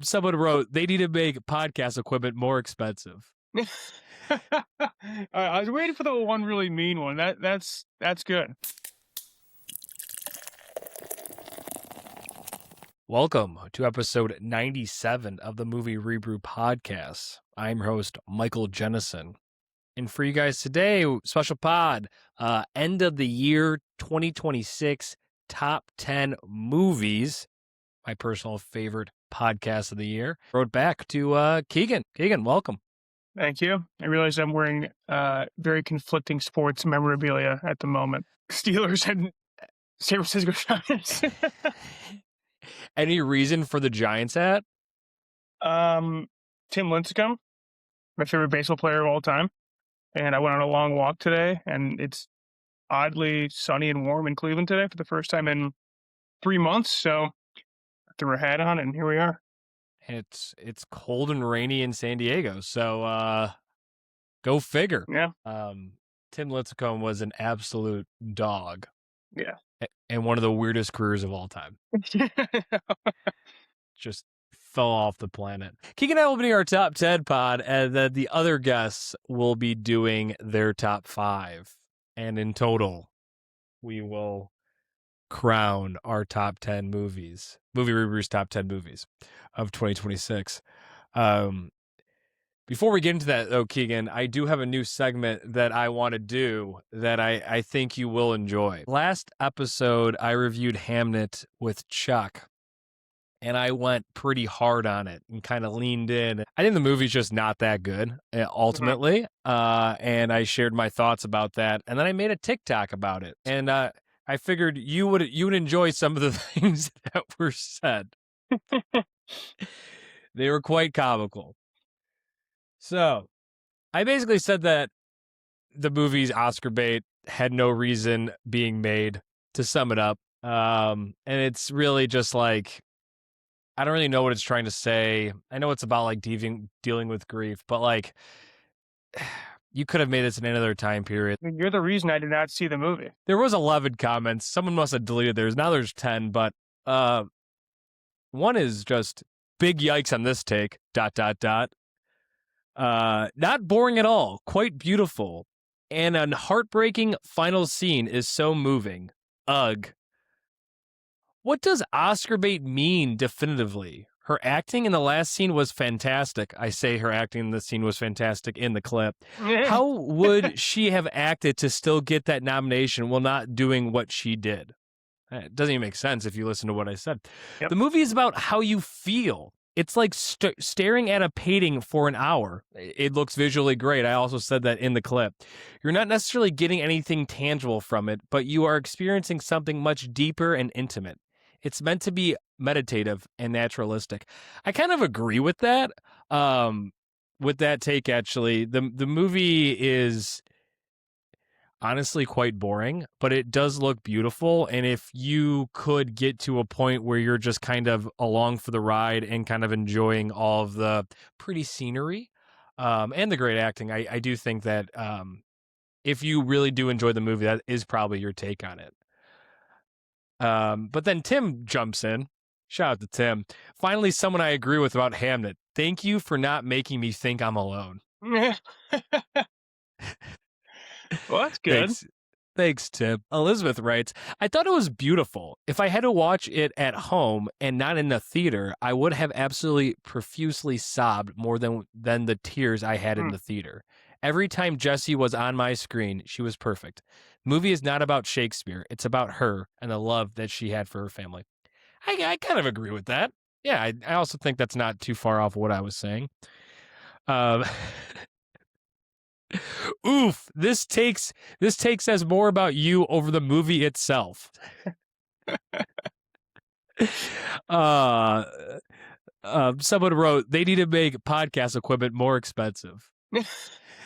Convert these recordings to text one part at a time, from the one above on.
Someone wrote, they need to make podcast equipment more expensive. I was waiting for the one really mean one. That's good. Welcome to episode 97 of the Movie Rebrew Podcast. I'm your host, Michael Jennison. And for you guys today, special pod, end of the year 2026 top 10 movies, my personal favorite podcast of the year. Wrote back to Keegan. Keegan, welcome. Thank you. I realize I'm wearing very conflicting sports memorabilia at the moment. Steelers and San Francisco Giants. Any reason for the Giants hat? Tim Lincecum, my favorite baseball player of all time. And I went on a long walk today, and it's oddly sunny and warm in Cleveland today for the first time in 3 months. So I threw a hat on, and here we are. It's cold and rainy in San Diego, so go figure. Yeah. Tim Lincecum was an absolute dog. Yeah. And one of the weirdest careers of all time. Just fell off the planet. Keegan and I will be our top 10 pod, and then the other guests will be doing their top 5. And in total, we will crown our top 10 movies. Movie Rebrew's top 10 movies of 2026. Before we get into that, though, Keegan, I do have a new segment that I want to do that I think you will enjoy. Last episode, I reviewed Hamnet with Chuck, and I went pretty hard on it and kind of leaned in. I think the movie's just not that good, ultimately, and I shared my thoughts about that, and then I made a TikTok about it, and I figured you would enjoy some of the things that were said. They were quite comical. So, I basically said that the movie's Oscar bait had no reason being made, to sum it up. And it's really just like, I don't really know what it's trying to say. I know it's about like dealing with grief, but like, you could have made this in another time period. You're the reason I did not see the movie. There was 11 comments. Someone must have deleted theirs. Now there's 10, but one is just big yikes on this take, ... Not boring at all, quite beautiful, and a heartbreaking final scene is so moving. Ugh. What does Oscar bait mean definitively? Her acting in the last scene was fantastic. I say her acting in the scene was fantastic in the clip. How would she have acted to still get that nomination while not doing what she did? It doesn't even make sense if you listen to what I said. Yep. The movie is about how you feel. It's like staring at a painting for an hour. It looks visually great. I also said that in the clip. You're not necessarily getting anything tangible from it, but you are experiencing something much deeper and intimate. It's meant to be meditative and naturalistic. I kind of agree with that. With that take, actually, the movie is honestly quite boring, but it does look beautiful. And if you could get to a point where you're just kind of along for the ride and kind of enjoying all of the pretty scenery and the great acting, I do think that if you really do enjoy the movie, that is probably your take on it. But then Tim jumps in. Shout out to Tim. Finally, someone I agree with about Hamnet. Thank you for not making me think I'm alone. Well, that's good. Thanks, Tim. Elizabeth writes, I thought it was beautiful. If I had to watch it at home and not in the theater, I would have absolutely profusely sobbed more than the tears I had in the theater. Every time Jessie was on my screen, she was perfect. Movie is not about Shakespeare. It's about her and the love that she had for her family. I kind of agree with that. Yeah, I also think that's not too far off what I was saying. Oof, this take says more about you over the movie itself. Someone wrote, they need to make podcast equipment more expensive.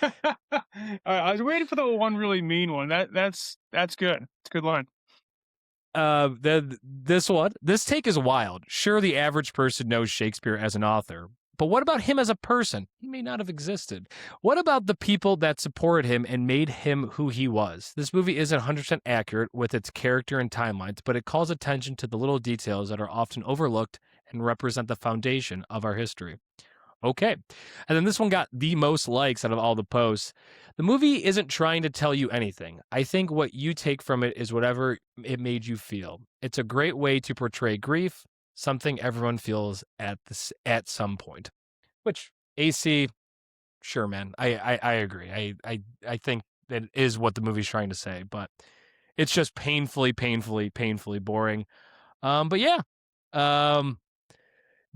I was waiting for the one really mean one. That's good. It's a good line. Then this take is wild. Sure, the average person knows Shakespeare as an author, but what about him as a person? He may not have existed. What about the people that supported him and made him who he was? This movie isn't 100% accurate with its character and timelines, but it calls attention to the little details that are often overlooked and represent the foundation of our history. Okay. And then this one got the most likes out of all the posts. The movie isn't trying to tell you anything. I think what you take from it is whatever it made you feel. It's a great way to portray grief, something everyone feels at some point. Which, AC, sure, man. I agree. I think that is what the movie's trying to say, but it's just painfully boring. But yeah.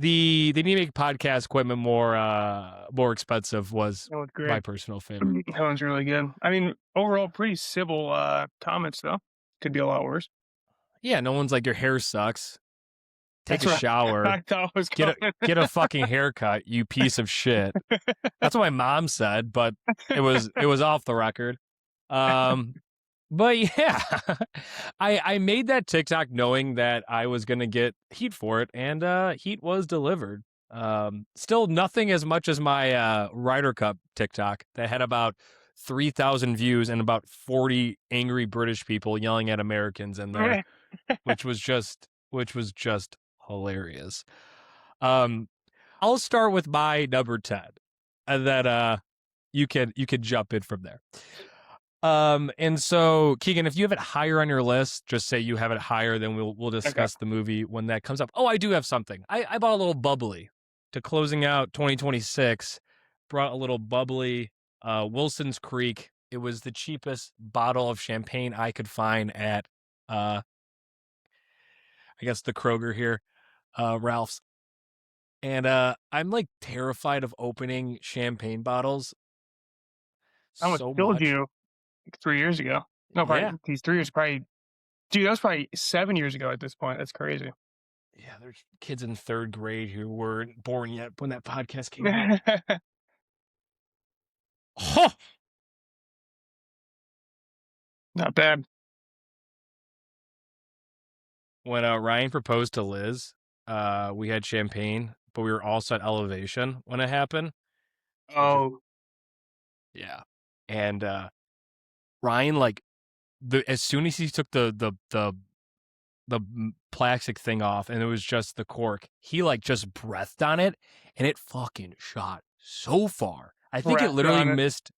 They need to make podcast equipment more expensive was great. my personal favorite. That one's really good. I mean, overall, pretty civil comments, though. Could be a lot worse. Yeah, no one's like, your hair sucks. Take That's a right. shower. I thought it was get a fucking haircut, you piece of shit. That's what my mom said, but it was off the record. But yeah, I made that TikTok knowing that I was going to get heat for it, and heat was delivered. Still nothing as much as my Ryder Cup TikTok that had about 3,000 views and about 40 angry British people yelling at Americans in there, which was just hilarious. I'll start with my number 10, and then you could jump in from there. And so Keegan, if you have it higher on your list, just say you have it higher, then we'll discuss the movie when that comes up. Oh, I do have something. I bought a little bubbly to closing out 2026. Brought a little bubbly, Wilson's Creek. It was the cheapest bottle of champagne I could find at, I guess the Kroger here, Ralph's. And I'm like terrified of opening champagne bottles. I almost killed you 3 years ago. No, probably these 3 years, probably. Dude, that was probably 7 years ago at this point. That's crazy. Yeah, there's kids in 3rd grade who weren't born yet when that podcast came out. Huh. Not bad. When Ryan proposed to Liz, we had champagne, but we were also at Elevation when it happened. Oh. Yeah. And Ryan, like, as soon as he took the plastic thing off and it was just the cork, he like just breathed on it and it fucking shot so far. I think it literally missed.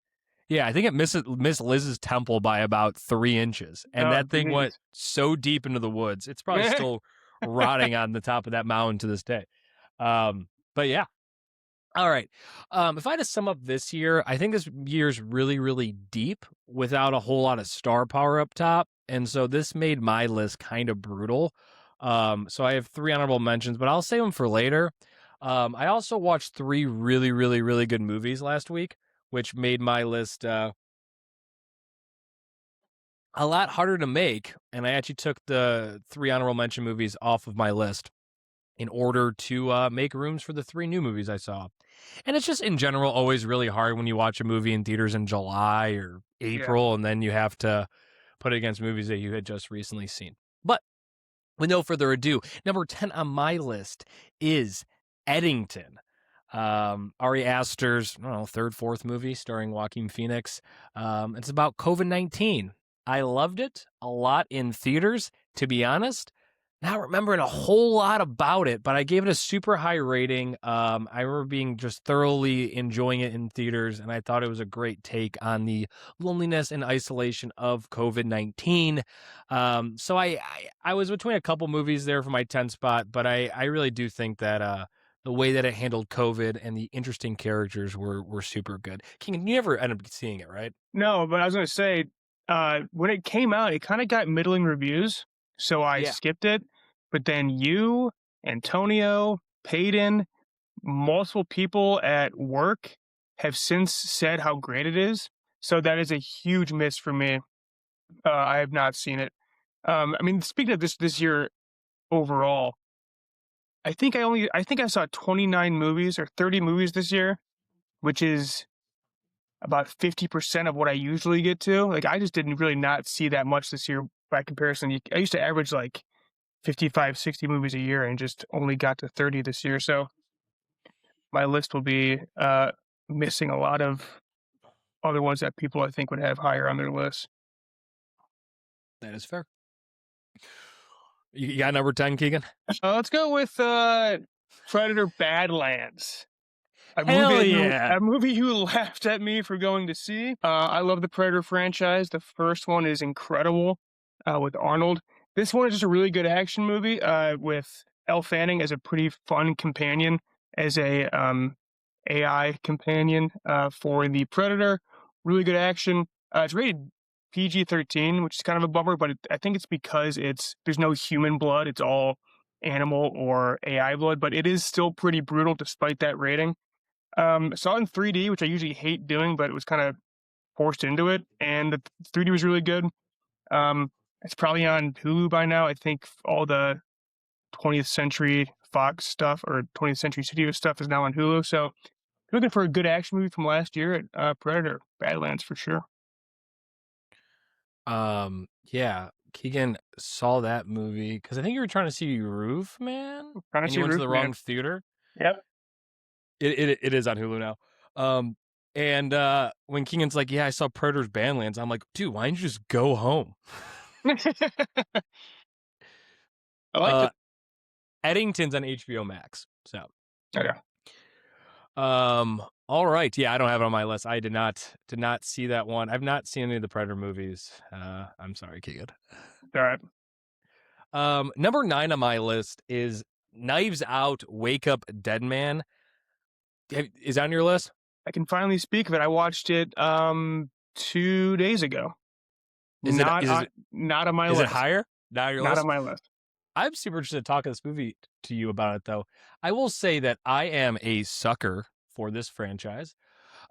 Yeah, I think it missed Liz's temple by about 3 inches. And that thing went so deep into the woods. It's probably still rotting on the top of that mountain to this day. But yeah. All right. If I had to sum up this year, I think this year's really, really deep without a whole lot of star power up top. And so this made my list kind of brutal. So I have 3 honorable mentions, but I'll save them for later. I also watched 3 really, really, really good movies last week, which made my list a lot harder to make. And I actually took the 3 honorable mention movies off of my list in order to make rooms for the 3 new movies I saw. And it's just in general always really hard when you watch a movie in theaters in July or April, and then you have to put it against movies that you had just recently seen. But with no further ado, number 10 on my list is Eddington. Ari Aster's, 3rd, 4th movie starring Joaquin Phoenix. It's about COVID-19. I loved it a lot in theaters, to be honest. Not remembering a whole lot about it, but I gave it a super high rating. I remember being just thoroughly enjoying it in theaters, and I thought it was a great take on the loneliness and isolation of COVID-19. So I was between a couple movies there for my 10 spot, but I really do think that the way that it handled COVID and the interesting characters were super good. King, you never ended up seeing it, right? No, but I was going to say, when it came out, it kind of got middling reviews. So I skipped it, but then you, Antonio, Peyton, multiple people at work have since said how great it is. So that is a huge miss for me. I have not seen it. I mean, speaking of this year overall, I think I saw 29 movies or 30 movies this year, which is about 50% of what I usually get to. Like, I just didn't really not see that much this year. By comparison, I used to average like 55, 60 movies a year and just only got to 30 this year. So my list will be missing a lot of other ones that people I think would have higher on their list. That is fair. You got number 10, Keegan? Let's go with Predator Badlands. Hell yeah. A movie you laughed at me for going to see. I love the Predator franchise. The first one is incredible with Arnold. This one is just a really good action movie with Elle Fanning as a pretty fun companion, as a AI companion for the Predator. Really good action. It's rated PG-13, which is kind of a bummer, but I think it's because there's no human blood. It's all animal or AI blood, but it is still pretty brutal despite that rating. Saw it in 3D, which I usually hate doing, but it was kind of forced into it, and the 3D was really good. It's probably on Hulu by now. I think all the 20th Century Fox stuff or 20th Century Studio stuff is now on Hulu. So, if you're looking for a good action movie from last year, Predator Badlands for sure. Yeah, Keegan saw that movie because I think you were trying to see Roofman, Trying to and see you went to the Roofman. wrong theater. Yep. It is on Hulu now. And when Keegan's like, "Yeah, I saw Predator's Badlands," I'm like, "Dude, why didn't you just go home?" I liked it. Eddington's on HBO Max. So, Okay. all right. Yeah, I don't have it on my list. I did not see that one. I've not seen any of the Predator movies. I'm sorry, Keegan. All right. Number 9 on my list is Knives Out, Wake Up Dead Man. Is that on your list? I can finally speak of it. I watched it 2 days ago. Not on my list. Is it higher? Not on your list? Not on my list. I'm super interested to talk this movie to you about it, though. I will say that I am a sucker for this franchise.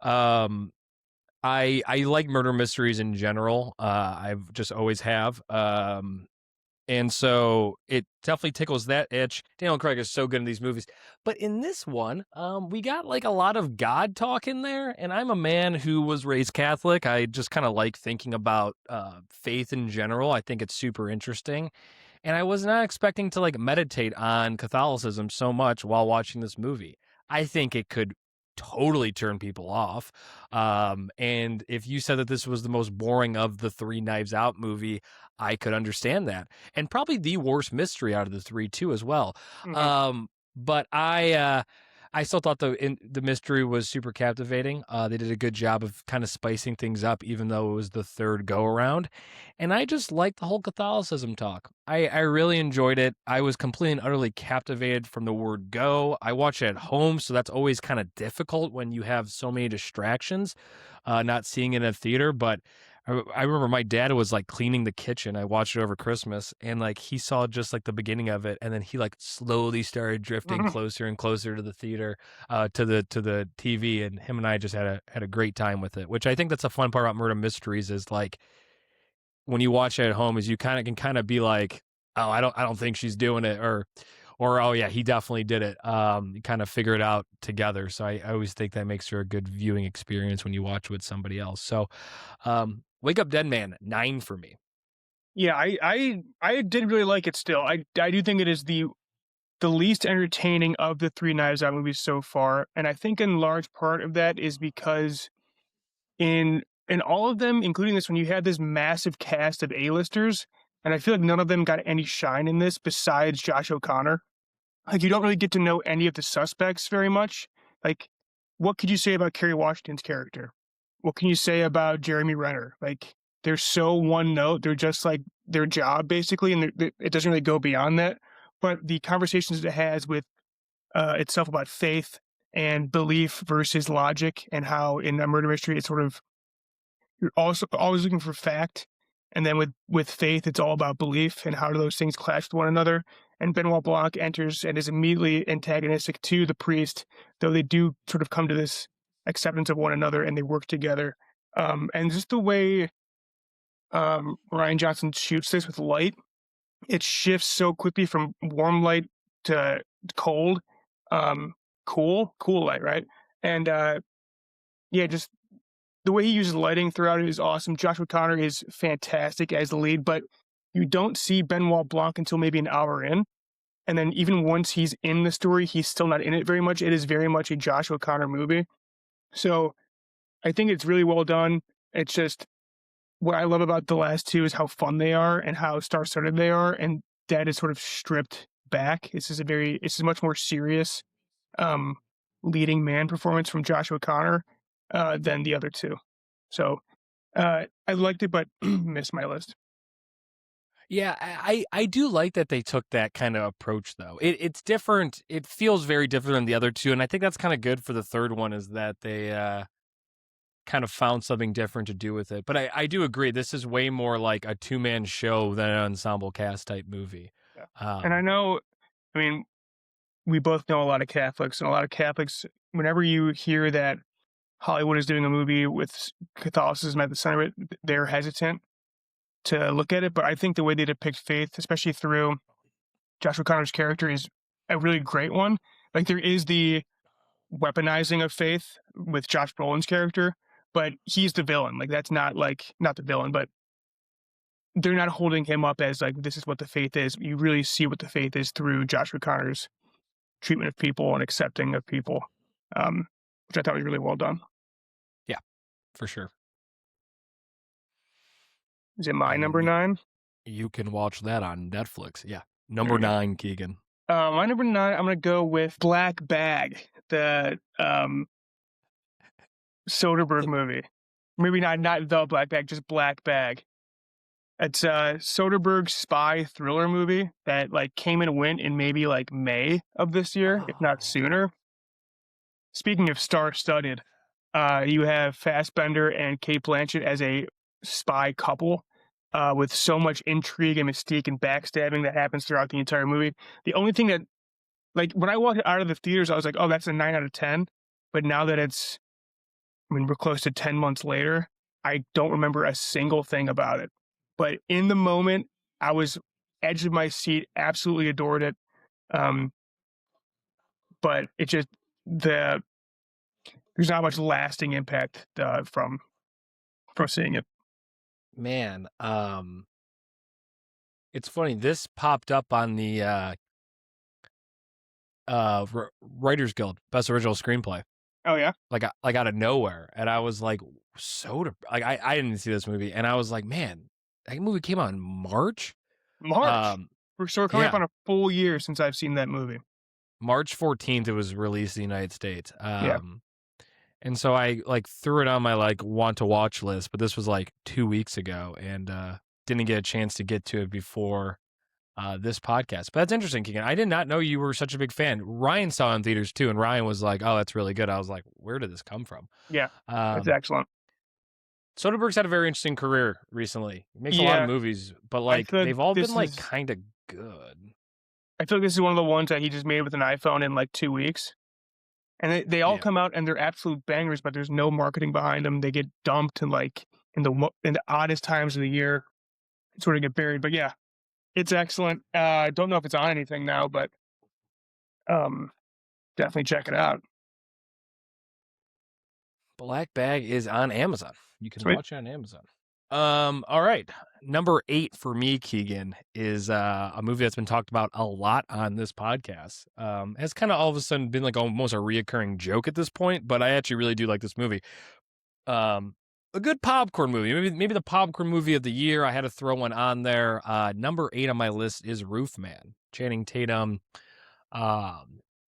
I like murder mysteries in general. I've just always have. And so it definitely tickles that itch. Daniel Craig is so good in these movies. But in this one, we got like a lot of God talk in there. And I'm a man who was raised Catholic. I just kind of like thinking about faith in general. I think it's super interesting. And I was not expecting to like meditate on Catholicism so much while watching this movie. I think it could totally turn people off. And if you said that this was the most boring of the 3 Knives Out movie, I could understand that. And probably the worst mystery out of the 3 too as well. Mhm. But I still thought the mystery was super captivating. They did a good job of kind of spicing things up, even though it was the third go around. And I just liked the whole Catholicism talk. I really enjoyed it. I was completely and utterly captivated from the word go. I watch it at home, so that's always kind of difficult when you have so many distractions, not seeing it in a theater. But I remember my dad was like cleaning the kitchen. I watched it over Christmas, and like he saw just like the beginning of it, and then he like slowly started drifting closer and closer to the theater, to the TV, and him and I just had a great time with it. Which I think that's a fun part about murder mysteries is like when you watch it at home, is you can kind of be like, oh, I don't think she's doing it, or oh yeah, he definitely did it. You kind of figure it out together. So I always think that makes for a good viewing experience when you watch with somebody else. So, Wake Up Dead Man, 9 for me. Yeah, I did really like it still. I do think it is the least entertaining of the 3 Knives Out movies so far, and I think in large part of that is because in all of them, including this one, you had this massive cast of A-listers, and I feel like none of them got any shine in this besides Josh O'Connor. Like, you don't really get to know any of the suspects very much. Like, what could you say about Kerry Washington's character? What can you say about Jeremy Renner? Like, they're so one note. They're just like their job, basically, and it doesn't really go beyond that. But the conversations it has with itself about faith and belief versus logic, and how in a murder mystery, it's sort of, you're also always looking for fact, and then with faith, it's all about belief, and how do those things clash with one another. And Benoit Blanc enters and is immediately antagonistic to the priest, though they do sort of come to this acceptance of one another and they work together. And just the way Ryan Johnson shoots this with light, it shifts so quickly from warm light to cold, cool light, right? And yeah, just the way he uses lighting throughout it is awesome. Josh O'Connor is fantastic as the lead, but you don't see Benoit Blanc until maybe an hour in. And then even once he's in the story, he's still not in it very much. It is very much a Josh O'Connor movie. So I think it's really well done. It's just, what I love about the last two is how fun they are and how star-studded they are. And that is sort of stripped back. This is a much more serious um, leading man performance from Josh O'Connor than the other two. So I liked it, but missed my list. Yeah, I do like that they took that kind of approach, though. It's different. It feels very different than the other two, and I think that's kind of good for the third one, is that they kind of found something different to do with it. But I do agree, this is way more like a two-man show than an ensemble cast type movie. Yeah. And I know, I mean, we both know a lot of Catholics, and a lot of Catholics, whenever you hear that Hollywood is doing a movie with Catholicism at the center of it, they're hesitant to look at it. But I think the way they depict faith, especially through Josh O'Connor's character, is a really great one. Like, there is the weaponizing of faith with Josh Brolin's character, but he's the villain. Like, that's not the villain, but they're not holding him up as like, this is what the faith is. You really see what the faith is through Josh O'Connor's treatment of people and accepting of people, which I thought was really well done. Yeah, for sure. Is it my number 9? You can watch that on Netflix. Yeah. Number 9, Keegan. My number 9, I'm going to go with Black Bag, the Soderbergh movie. Maybe not the Black Bag, just Black Bag. It's a Soderbergh spy thriller movie that like came and went in maybe like May of this year, if not sooner. Speaking of star-studded, you have Fassbender and Cate Blanchett as a spy couple with so much intrigue and mystique and backstabbing that happens throughout the entire movie. The only thing that, like, when I walked out of the theaters, I was like, oh, that's a 9 out of 10. But now that we're close to 10 months later, I don't remember a single thing about it. But in the moment, I was edge of my seat, absolutely adored it. But it just, there's not much lasting impact from seeing it. Man, it's funny. This popped up on the Writers Guild Best Original Screenplay. Oh yeah, like out of nowhere, and I was like, I didn't see this movie, and I was like, man, that movie came out in March. We're coming up on a full year since I've seen that movie. March 14th, it was released in the United States. And so I like threw it on my like want to watch list, but this was like 2 weeks ago, and didn't get a chance to get to it before this podcast. But that's interesting, Keegan. I did not know you were such a big fan. Ryan saw it in theaters too, and Ryan was like, "Oh, that's really good." I was like, "Where did this come from?" Yeah, it's excellent. Soderbergh's had a very interesting career recently. He makes a lot of movies, but like they've all been like kind of good. I feel like this is one of the ones that he just made with an iPhone in like 2 weeks. And they all come out and they're absolute bangers, but there's no marketing behind them. They get dumped in like in the oddest times of the year, sort of get buried. But yeah, it's excellent. I don't know if it's on anything now, but definitely check it out. Black Bag is on Amazon. You can watch it on Amazon. All right. Number 8 for me, Keegan, is a movie that's been talked about a lot on this podcast. Has kind of all of a sudden been like almost a reoccurring joke at this point, but I actually really do like this movie. A good popcorn movie, maybe the popcorn movie of the year. I had to throw one on there. Number 8 on my list is Roofman, Channing Tatum,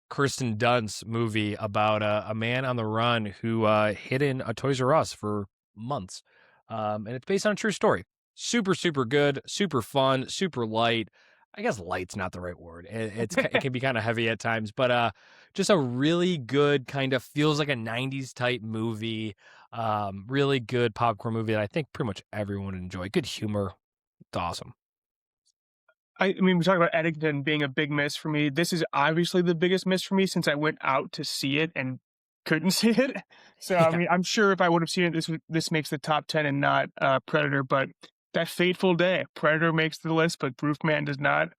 Kirsten Dunst movie about a man on the run who hid in a Toys R Us for months. And it's based on a true story. Super, super good, super fun, super light. I guess light's not the right word. It can be kind of heavy at times, but just a really good kind of feels like a 90s type movie. Really good popcorn movie that I think pretty much everyone would enjoy. Good humor. It's awesome. I mean, we talk about Eddington being a big miss for me. This is obviously the biggest miss for me since I went out to see it and couldn't see it. So, yeah. I mean, I'm sure if I would have seen it, this makes the top 10 and not Predator. But that fateful day, Predator makes the list, but Roofman does not.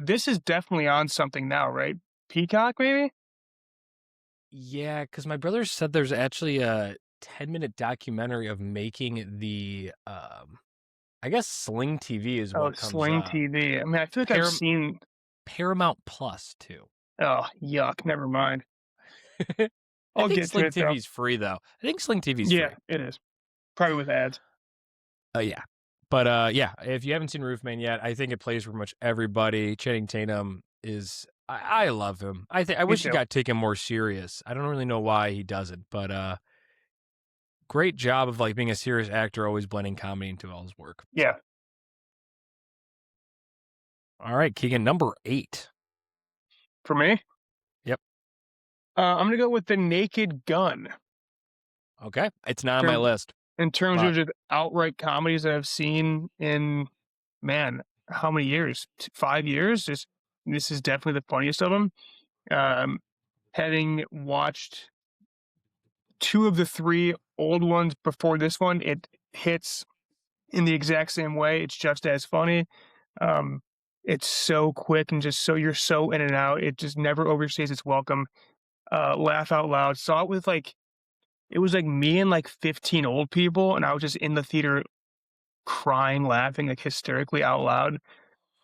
This is definitely on something now, right? Peacock, maybe? Yeah, because my brother said there's actually a 10-minute documentary of making the, I guess Sling TV is what comes Sling TV. I mean, I feel like I've seen Paramount Plus too. Oh, yuck! Never mind. I think Sling TV's free though. I think Sling TV's free. Yeah, it is. Probably with ads. Oh yeah. But yeah, if you haven't seen Roofman yet, I think it plays for pretty much everybody. Channing Tatum is I love him. I Me wish he too. got taken more serious. I don't really know why he doesn't, but great job of like being a serious actor, always blending comedy into all his work. Yeah. All right, Keegan, number 8. For me? Yep. I'm gonna go with The Naked Gun. Okay, it's not on my list. In terms but of just outright comedies that I've seen in, man, how many years? 5 years? This is definitely the funniest of them. Having watched 2 of the 3 old ones before this one, it hits in the exact same way. It's just as funny. It's so quick and just so you're so in and out. It just never overstays its welcome. Laugh out loud. Saw it with it was like me and like 15 old people, and I was just in the theater crying, laughing like hysterically out loud.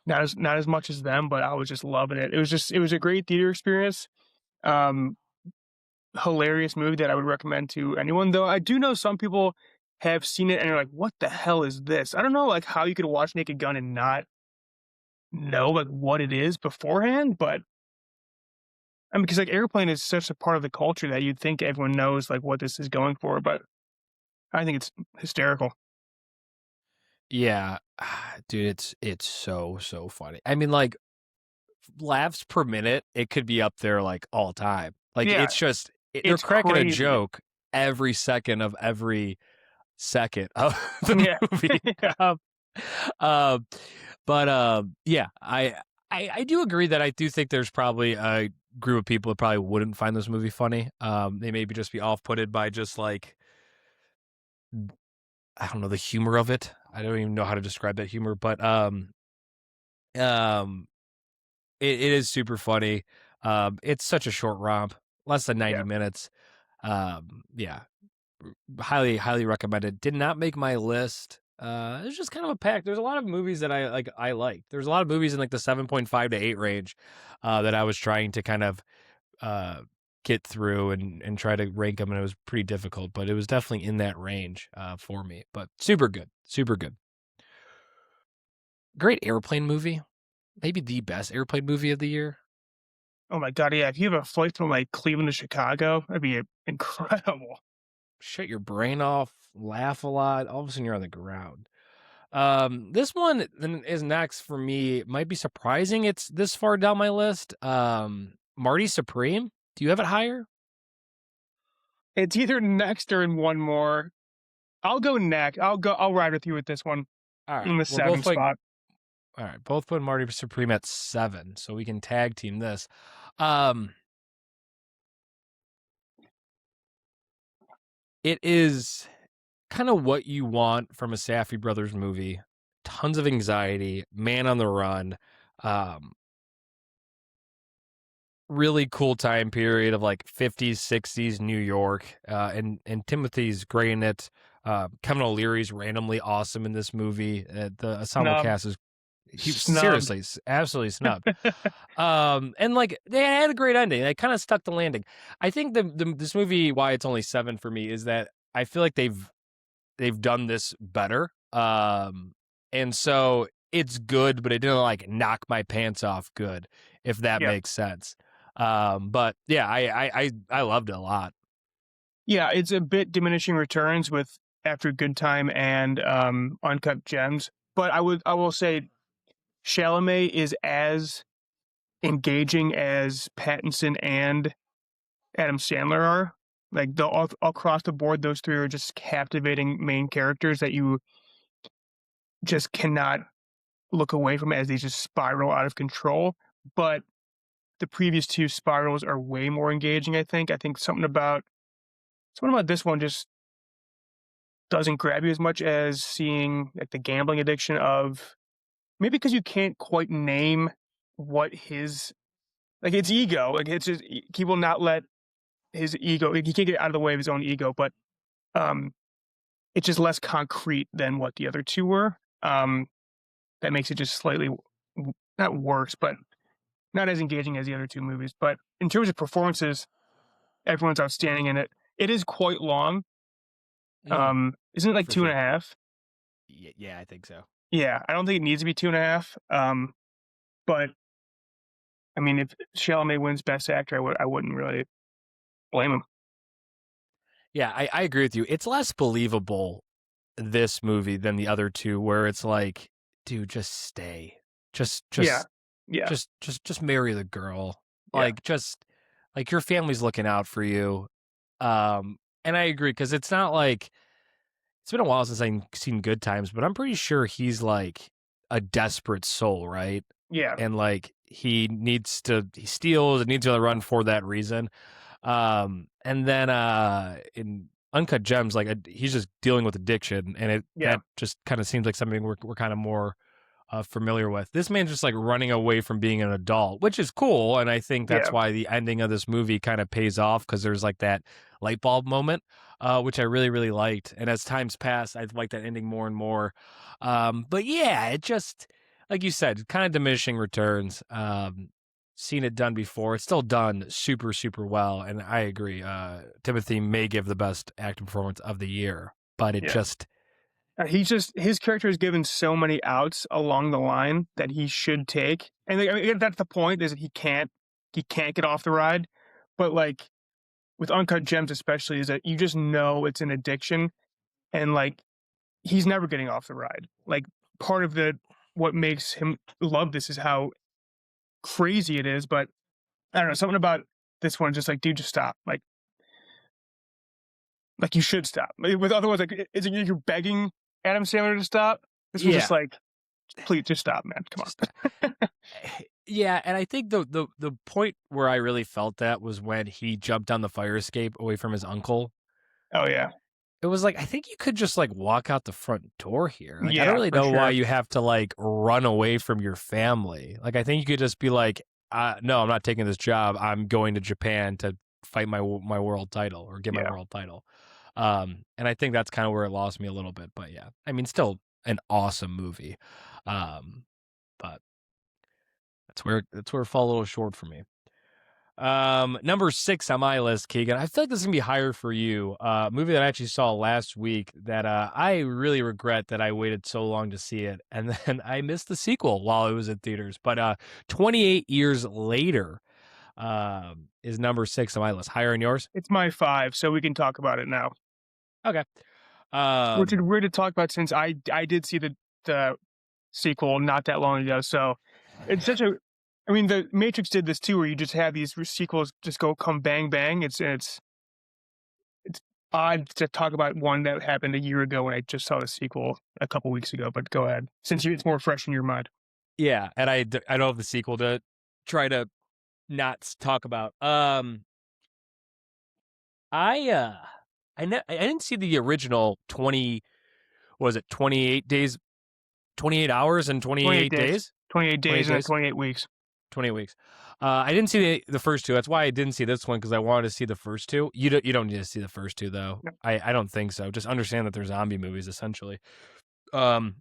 Not as much as them, but I was just loving it. It was a great theater experience. Um, Hilarious movie that I would recommend to anyone. Though I do know some people have seen it and are like, "What the hell is this?" I don't know like how you could watch Naked Gun and not know like what it is beforehand, but I mean, because like Airplane is such a part of the culture that you'd think everyone knows like what this is going for, but I think it's hysterical. yeah, dude, it's so funny. I mean, like laughs per minute, it could be up there like all time. Like Yeah, it's just they're it's cracking a crazy. joke every second of every second of the Yeah. movie. Yeah. Um, um, but yeah, I do agree that I do think there's probably a group of people that probably wouldn't find this movie funny. They maybe just be off-putted by just like I don't know the humor of it. I don't even know how to describe that humor, but um, it is super funny. It's such a short romp, less than 90 Yeah. minutes. Yeah, highly recommended. Did not make my list. It's just kind of a pack. There's a lot of movies that I like. There's a lot of movies in like the 7.5 to 8 range that I was trying to kind of get through and try to rank them, and it was pretty difficult. But it was definitely in that range for me. But super good, super good. Great airplane movie. Maybe the best airplane movie of the year. Oh my god, yeah. If you have a flight from like Cleveland to Chicago, that'd be incredible. Shut your brain off, laugh a lot. All of a sudden, you're on the ground. This one then is next for me. It might be surprising it's this far down my list. Marty Supreme. Do you have it higher? It's either next or in one more. I'll go next. I'll ride with you with this one All right, in the we're 7 both like, spot. all right, both put Marty Supreme at 7, so we can tag team this. It is kind of what you want from a Safdie Brothers movie. Tons of anxiety, man on the run. Really cool time period of like 50s, 60s New York. And Timothy's great in it. Kevin O'Leary's randomly awesome in this movie. The ensemble Snub. cast is Snub. seriously, absolutely snubbed. And like they had a great ending. They kind of stuck the landing. I think this movie, why it's only 7 for me, is that I feel like they've done this better. And so it's good, but it didn't like knock my pants off good, if that Yeah. makes sense. But yeah, I loved it a lot. Yeah, it's a bit diminishing returns with After Good Time and Uncut Gems. But I will say Chalamet is as engaging as Pattinson and Adam Sandler are. Like all across the board, those 3 are just captivating main characters that you just cannot look away from as they just spiral out of control. But the previous 2 spirals are way more engaging, I think. I think something about this one just doesn't grab you as much as seeing like the gambling addiction of maybe because you can't quite name what his like it's ego. Like it's just he will not let his ego he can't get out of the way of his own ego, but um it's just less concrete than what the other 2 were. That makes it just slightly not worse, but not as engaging as the other 2 movies. But in terms of performances, everyone's outstanding in it. It is quite long. Isn't it like For 2 and sure. a half? Yeah, I think so. Yeah, I don't think it needs to be 2.5. But I mean, if Chalamet wins Best Actor, I wouldn't really blame him. Yeah, I agree with you. It's less believable, this movie, than the other two, where it's like, dude, just stay. Just Yeah, just yeah, just marry the girl. yeah, Like, just like, your family's looking out for you. And I agree, because it's not like, it's been a while since I've seen Good Times, but I'm pretty sure he's like a desperate soul, right? yeah, And like, he steals and needs to run for that reason. And then in Uncut Gems, like, he's just dealing with addiction, and yeah, that just kind of seems like something we're kind of more familiar with. This man's just like running away from being an adult, which is cool, and I think that's yeah, why the ending of this movie kind of pays off, because there's like that light bulb moment, which I really really liked. And as times pass, I've liked that ending more and more. But yeah, it just, like you said, kind of diminishing returns. Seen it done before. It's still done super super well, and I agree. Timothy may give the best acting performance of the year, but it yeah. just, His character is given so many outs along the line that he should take, and like, I mean, that's the point, is that he can't get off the ride. But like with Uncut Gems, especially, is that you just know it's an addiction, and like he's never getting off the ride. Like part of the what makes him love this is how crazy it is. But I don't know, something about this one just like, dude, just stop. Like you should stop. With otherwise, like, is it you're begging Adam Sandler to stop? This was yeah. just like, please just stop, man. Come on. Yeah, and I think the point where I really felt that was when he jumped down the fire escape away from his uncle. Oh yeah, It was like, I think you could just like walk out the front door here. Like, I don't yeah, really for know why sure. you have to like run away from your family. Like, I think you could just be like, no, I'm not taking this job. I'm going to Japan to fight my world title, or get my Yeah, world title. And I think that's kind of where it lost me a little bit. But yeah, I mean, still an awesome movie. But that's where it fell a little short for me. Number 6 on my list, Keegan. I feel like this is gonna be higher for you. A movie that I actually saw last week that I really regret that I waited so long to see it, and then I missed the sequel while it was in theaters. But 28 years later, is number 6 on my list. Higher than yours? it's my 5, so we can talk about it now. Okay. Which is Um, weird to talk about since I did see the sequel not that long ago. So it's such a, I mean, the Matrix did this too, where you just have these sequels just come bang bang. It's odd to talk about one that happened a year ago when I just saw the sequel a couple weeks ago. But go ahead, since it's more fresh in your mind. yeah, and I don't have the sequel to try to not talk about. I I didn't see the original 20, was it 28 days, 28 hours and 28 28 days, days? 28 28 days, and then days? 28 weeks. 28 weeks. I didn't see the first two. That's why I didn't see this one, because I wanted to see the first two. You don't need to see the first two though. No. I don't think so. Just understand that they're zombie movies essentially. Um,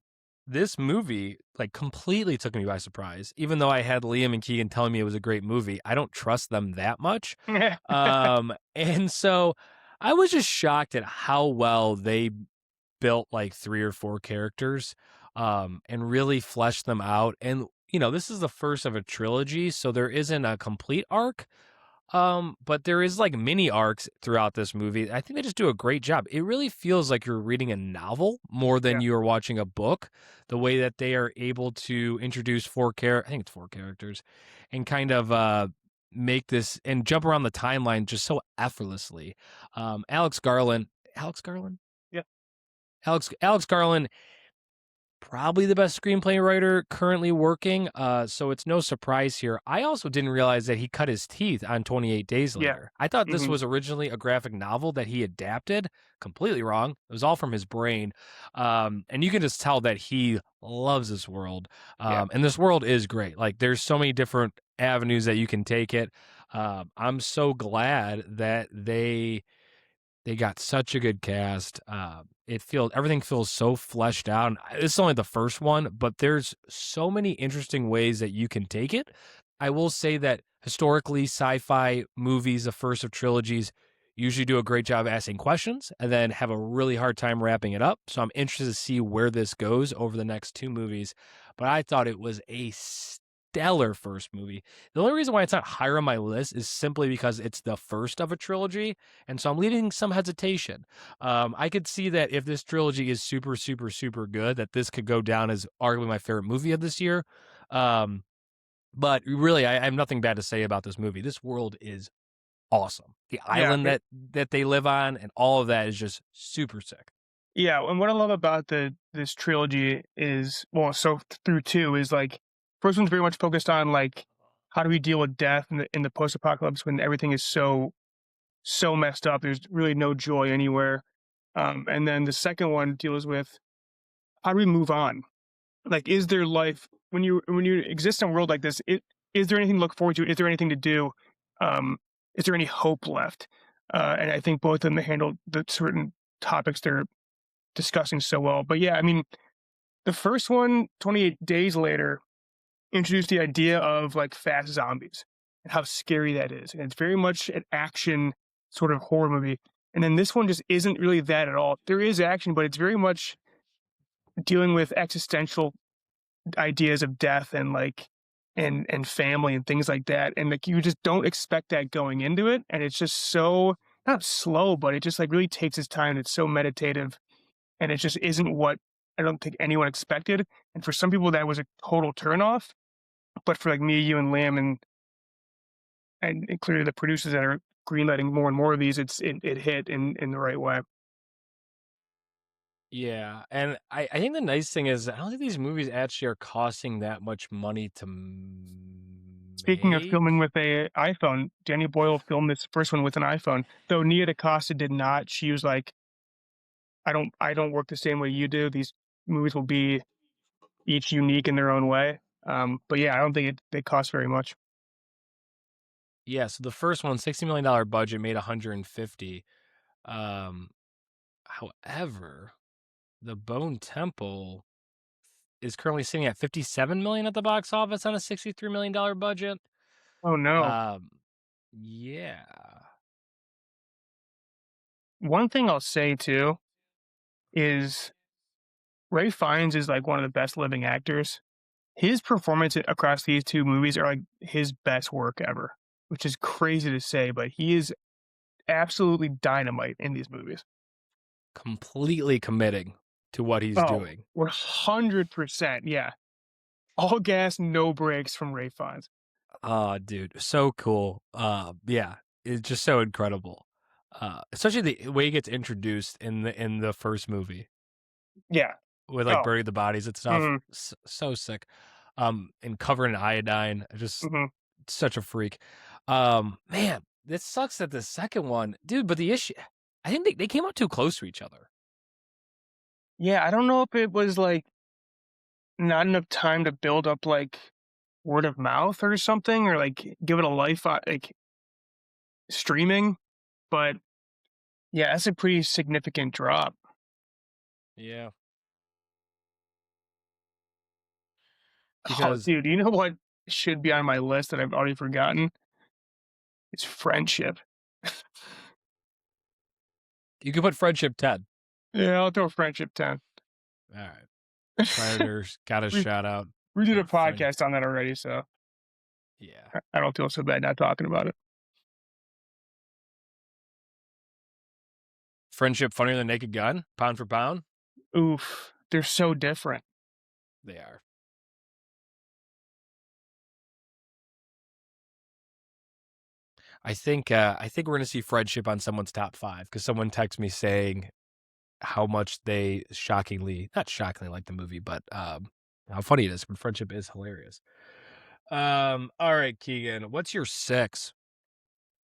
this movie like completely took me by surprise. Even though I had Liam and Keegan telling me it was a great movie, I don't trust them that much. And so I was just shocked at how well they built like 3 or 4 characters, and really fleshed them out. And this is the first of a trilogy, so there isn't a complete arc, but there is like mini arcs throughout this movie. I think they just do a great job. It really feels like you're reading a novel more than Yeah, you are watching a book, the way that they are able to introduce I think it's 4 characters, and kind of make this and jump around the timeline just so effortlessly. Alex Garland yeah, Alex Garland, probably the best screenplay writer currently working. So it's no surprise here. I also didn't realize that he cut his teeth on 28 Days yeah. Later. I thought this Hmm. was originally a graphic novel that he adapted. Completely wrong. It was all from his brain. And you can just tell that he loves this world. Yeah, And this world is great. Like, there's so many different avenues that you can take it. I'm so glad that they got such a good cast. Everything feels so fleshed out. And it's only the first one, but there's so many interesting ways that you can take it. I will say that historically, sci-fi movies, the first of trilogies, usually do a great job asking questions and then have a really hard time wrapping it up. So I'm interested to see where this goes over the next 2 movies. But I thought it was a stellar first movie. The only reason why it's not higher on my list is simply because it's the first of a trilogy, and so I'm leaving some hesitation. I could see that if this trilogy is super, super, super good, that this could go down as arguably my favorite movie of this year. But really, I have nothing bad to say about this movie. This world is awesome. The island that they live on and all of that is just super sick. Yeah, and what I love about this trilogy is, well, so through 2 is like, first one's very much focused on like how do we deal with death in the post-apocalypse when everything is so messed up. There's really no joy anywhere. And then the second one deals with how do we move on? Like, is there life when you exist in a world like this? Is there anything to look forward to? Is there anything to do? Is there any hope left? And I think both of them handle the certain topics they're discussing so well. But yeah, I mean, the first one, 28 Days Later, introduced the idea of like fast zombies and how scary that is. And it's very much an action sort of horror movie. And then this one just isn't really that at all. There is action, but it's very much dealing with existential ideas of death and like and family and things like that. And like you just don't expect that going into it. And it's just so not slow, but it just like really takes its time. It's so meditative. And it just isn't what I don't think anyone expected. And for some people that was a total turnoff. But for like me, you and Lamb and clearly the producers that are greenlighting more and more of these, it hit in the right way. Yeah, and I think the nice thing is I don't think these movies actually are costing that much money to Speaking of make. filming with a iPhone, Danny Boyle filmed this first one with an iPhone. Though Nia DaCosta did not. She was like, I don't work the same way you do. These movies will be each unique in their own way. But yeah, I don't think they cost very much. Yeah, so the first one, $60 million budget, made 150. However, the Bone Temple is currently sitting at 57 million at the box office on a $63 million budget. Oh no. Yeah. One thing I'll say too is Ray Fiennes is like one of the best living actors. His performance across these 2 movies are like his best work ever, which is crazy to say, but he is absolutely dynamite in these movies. Completely committing to what he's doing. 100%. Yeah. All gas, no brakes from Ray Fiennes. Dude, so cool. Yeah, it's just so incredible. Especially the way he gets introduced in the first movie. Yeah. With like burning the bodies and stuff. So sick. And covered in iodine. Just such a freak. Man, this sucks that the second one, dude, but the issue, I think they came out too close to each other. Yeah, I don't know if it was like not enough time to build up like word of mouth or something, or like give it a life like streaming, but yeah, that's a pretty significant drop. Yeah. Because, dude, you know what should be on my list that I've already forgotten? It's Friendship. You could put Friendship 10. Yeah, I'll throw Friendship 10. All right. Predators got a shout out. We did a podcast on that already, so yeah, I don't feel so bad not talking about it. Friendship funnier than Naked Gun, pound for pound. Oof, they're so different. They are. I think we're gonna see Friendship on someone's top 5 because someone texted me saying how much they not shockingly like the movie, but how funny it is. But Friendship is hilarious. All right, Keegan, what's your 6?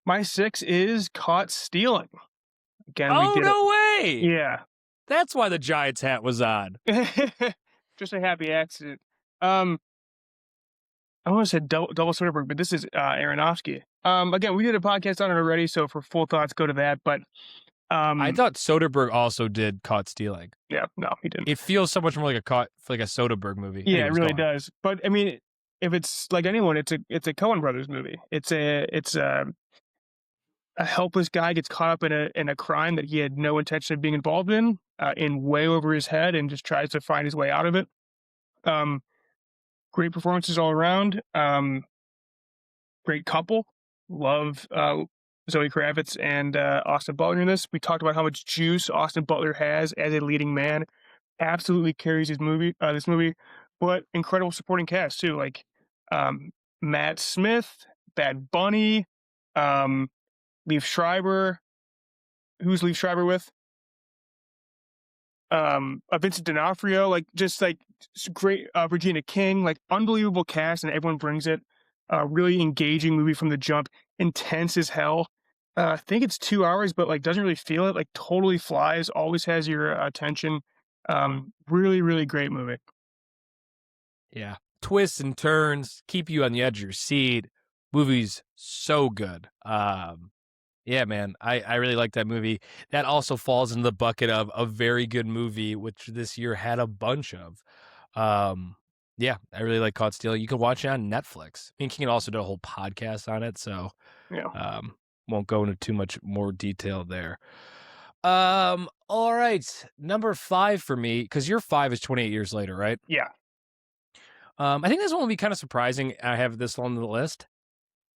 My 6 is Caught Stealing. Again, no way! Yeah, that's why the Giants hat was on. Just a happy accident. I want to say double Soderbergh, but this is Aronofsky. Again, we did a podcast on it already, so for full thoughts, go to that. But I thought Soderbergh also did Caught Stealing. Yeah, no, he didn't. It feels so much more like a Soderbergh movie. Yeah, anyways, it really does. But I mean, if it's like anyone, it's a Coen Brothers movie. It's a helpless guy gets caught up in a crime that he had no intention of being involved in way over his head, and just tries to find his way out of it. Um, Great performances all around. Great couple. Love Zoe Kravitz and Austin Butler in this. We talked about how much juice Austin Butler has as a leading man. Absolutely carries this movie, but incredible supporting cast too, like um, Matt Smith, Bad Bunny, um, Liev Schreiber. Who's Liev Schreiber with? Vincent D'Onofrio, like just like great. Regina King, like unbelievable cast, and everyone brings it. Really engaging movie from the jump. Intense as hell. I think it's 2 hours, but like doesn't really feel it. Like totally flies. Always has your attention. Really, really great movie. Yeah. Twists and turns, keep you on the edge of your seat. Movie's so good. Yeah, man, I really like that movie. That also falls into the bucket of a very good movie, which this year had a bunch of. Yeah, I really like Caught Stealing. You can watch it on Netflix. Me and King also did a whole podcast on it, so Yeah. won't go into too much more detail there. All right, number 5 for me, because your 5 is 28 Years Later, right? Yeah. I think this one will be kind of surprising. I have this on the list.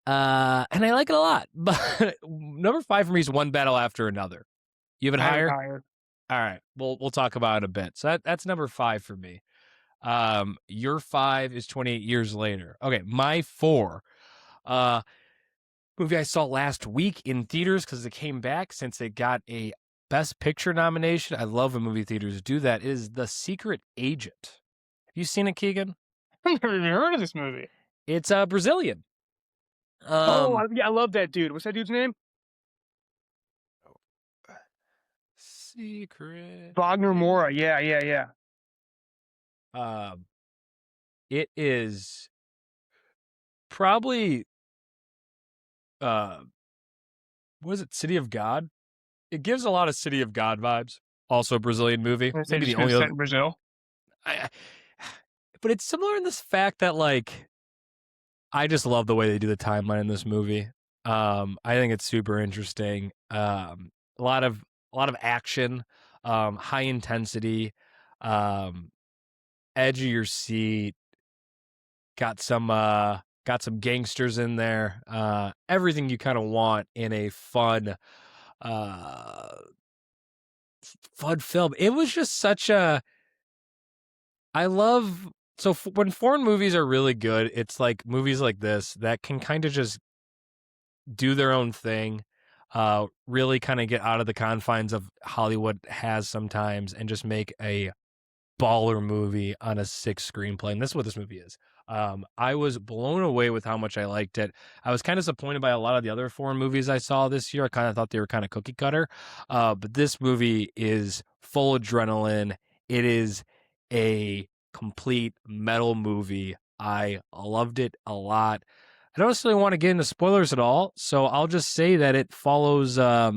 And I like it a lot. But number 5 for me is One Battle After Another. You have it higher? Higher. All right. We'll talk about it in a bit. So that's number 5 for me. Your 5 is 28 Years Later. Okay, my 4. Movie I saw last week in theaters because it came back since it got a Best Picture nomination. I love when movie theaters do that. Is The Secret Agent. Have you seen it, Keegan? I've never even heard of this movie. It's Brazilian. Yeah, I love that dude. What's that dude's name? Secret Wagner Moura. Yeah. It is probably what is it, City of God? It gives a lot of City of God vibes. Also a Brazilian movie. Maybe the only set in Brazil. But it's similar in this fact that like I just love the way they do the timeline in this movie. I think it's super interesting. A lot of action, high intensity, edge of your seat. Got some gangsters in there. Everything you kind of want in a fun film. It was just such a. I love. So when foreign movies are really good, it's like movies like this that can kind of just do their own thing, really kind of get out of the confines of Hollywood has sometimes, and just make a baller movie on a sick screenplay. And this is what this movie is. I was blown away with how much I liked it. I was kind of disappointed by a lot of the other foreign movies I saw this year. I kind of thought they were kind of cookie cutter. But this movie is full adrenaline. It is a complete metal movie. I loved it a lot. I don't necessarily want to get into spoilers at all, so I'll just say that it follows a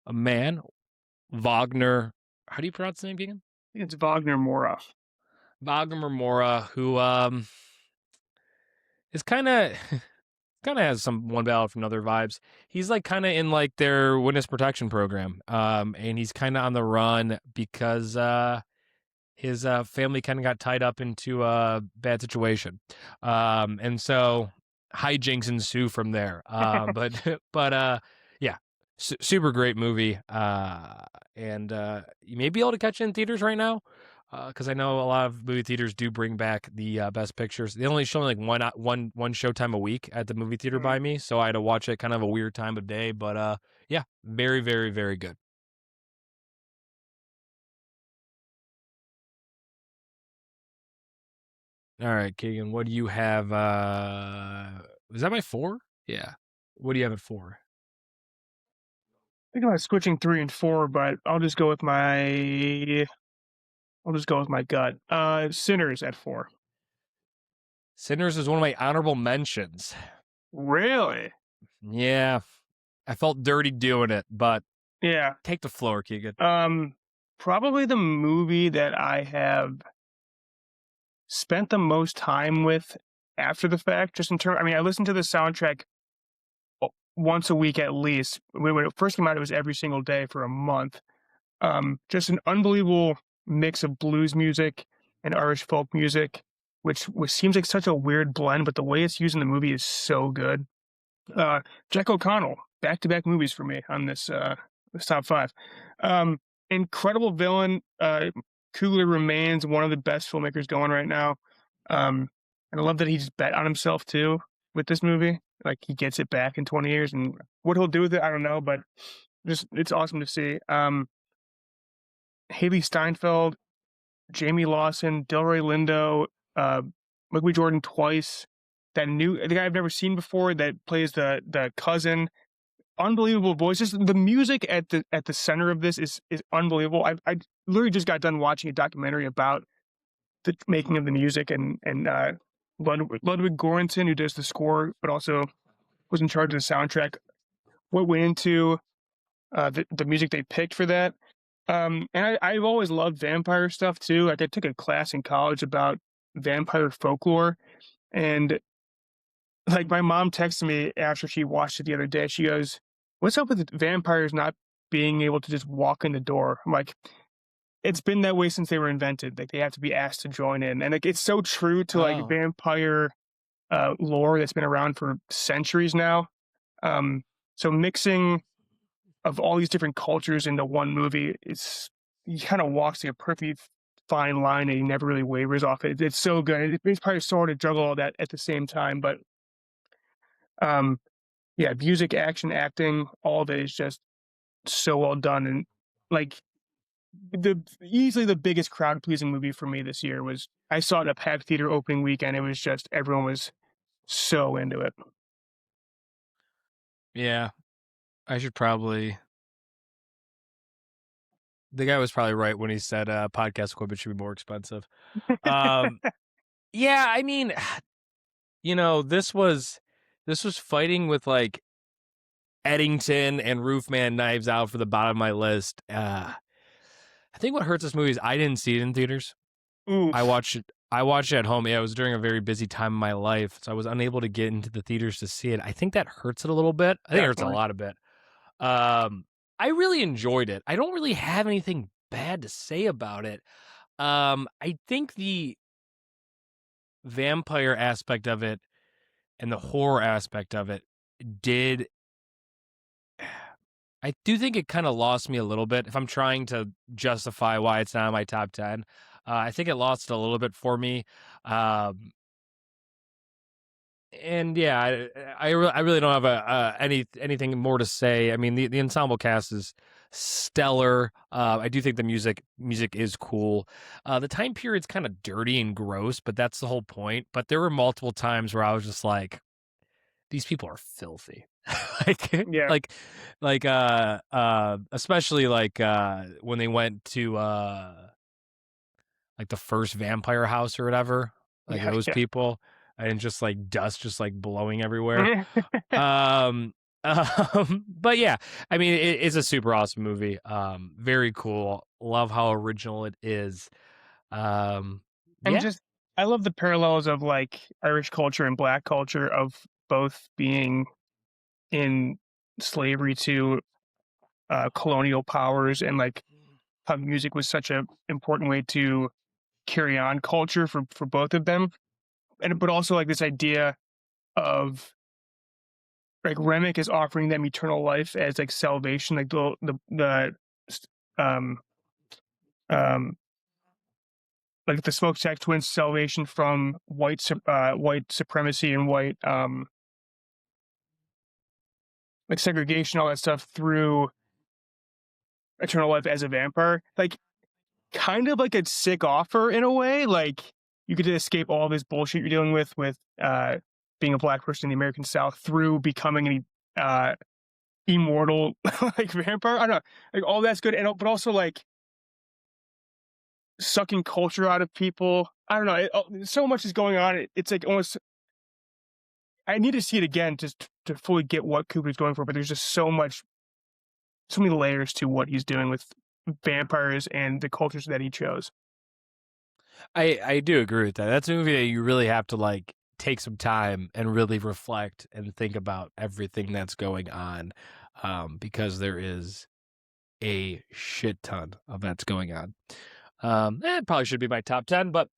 man, Wagner. How do you pronounce the name again? I think it's Wagner Moura. Wagner Moura, who is kind of has some One Battle from Another vibes. He's like kind of in like their witness protection program, and he's kind of on the run because his family kind of got tied up into a bad situation, and so hijinks ensue from there. But yeah, super great movie, and you may be able to catch it in theaters right now. Because I know a lot of movie theaters do bring back the Best Pictures. They only show like one showtime a week at the movie theater by me, so I had to watch it kind of a weird time of day. But yeah, very, very, very good. All right, Keegan, what do you have? Is that my 4? Yeah. What do you have at 4? I think about switching 3 and 4, but I'll just go with my gut. Sinners at 4. Sinners is one of my honorable mentions. Really? Yeah. I felt dirty doing it, but yeah. Take the floor, Keegan. Probably the movie that I have spent the most time with after the fact, just in terms. I mean, I listened to the soundtrack once a week at least. When it first came out, it was every single day for a month. Just an unbelievable mix of blues music and Irish folk music, which seems like such a weird blend, but the way it's used in the movie is so good. Jack O'Connell, back-to-back movies for me on this top five. Incredible villain. Coogler remains one of the best filmmakers going right now. And I love that he just bet on himself too with this movie. Like he gets it back in 20 years, and what he'll do with it, I don't know, but just it's awesome to see. Haley Steinfeld, Jamie Lawson, Delroy Lindo, Michael B. Jordan twice. The guy I've never seen before that plays the cousin. Unbelievable voice. Just the music at the center of this is unbelievable. I literally just got done watching a documentary about the making of the music, and Ludwig Göransson, who does the score but also was in charge of the soundtrack, what went into the music they picked for that. And I've always loved vampire stuff too. Like I took a class in college about vampire folklore, and like my mom texted me after she watched it the other day. She goes, "What's up with vampires not being able to just walk in the door?" I'm like, it's been that way since they were invented. Like they have to be asked to join in, and like it's so true to like vampire lore that's been around for centuries now. So mixing of all these different cultures into one movie, he kind of walks like a perfectly fine line, and he never really wavers off it. It's so good. It's probably so hard to juggle all that at the same time, but yeah, music, action, acting, all of it is just so well done. And like easily the biggest crowd pleasing movie for me this year was, I saw it at a packed theater opening weekend. It was just, everyone was so into it. Yeah, I should probably. The guy was probably right when he said podcast equipment should be more expensive. Yeah, I mean, this was fighting with like Eddington and Roofman Knives Out for the bottom of my list. I think what hurts this movie is I didn't see it in theaters. Oof. I watched it at home. Yeah, it was during a very busy time in my life, so I was unable to get into the theaters to see it. I think that hurts it a little bit. I think it hurts a lot of bit. I really enjoyed it. I don't really have anything bad to say about it. I think the vampire aspect of it and the horror aspect of it I do think it kind of lost me a little bit. If I'm trying to justify why it's not in my top 10, I think it lost a little bit for me. And yeah, I really don't have anything more to say. I mean, the ensemble cast is stellar. I do think the music is cool. The time period's kind of dirty and gross, but that's the whole point. But there were multiple times where I was just like, these people are filthy. Yeah. Especially like when they went to like the first vampire house or whatever, like those people, and just like dust just like blowing everywhere. But yeah, I mean, it's a super awesome movie. Very cool. Love how original it is. And just, I love the parallels of like Irish culture and Black culture, of both being in slavery to colonial powers, and like how music was such an important way to carry on culture for both of them. But also like this idea of like Remick is offering them eternal life as like salvation, like the like the Smokestack Twins' salvation from white supremacy and white like segregation, all that stuff, through eternal life as a vampire. Like kind of like a sick offer in a way. Like you get to escape all this bullshit you're dealing with being a Black person in the American South through becoming an immortal like vampire. I don't know, like all that's good, but also like sucking culture out of people. I don't know. So much is going on. It's like almost. I need to see it again just to fully get what Kubrick's going for. But there's just so many layers to what he's doing with vampires and the cultures that he chose. I do agree with that. That's a movie that you really have to like take some time and really reflect and think about everything that's going on, because there is a shit ton of that's going on. It probably should be my top 10, but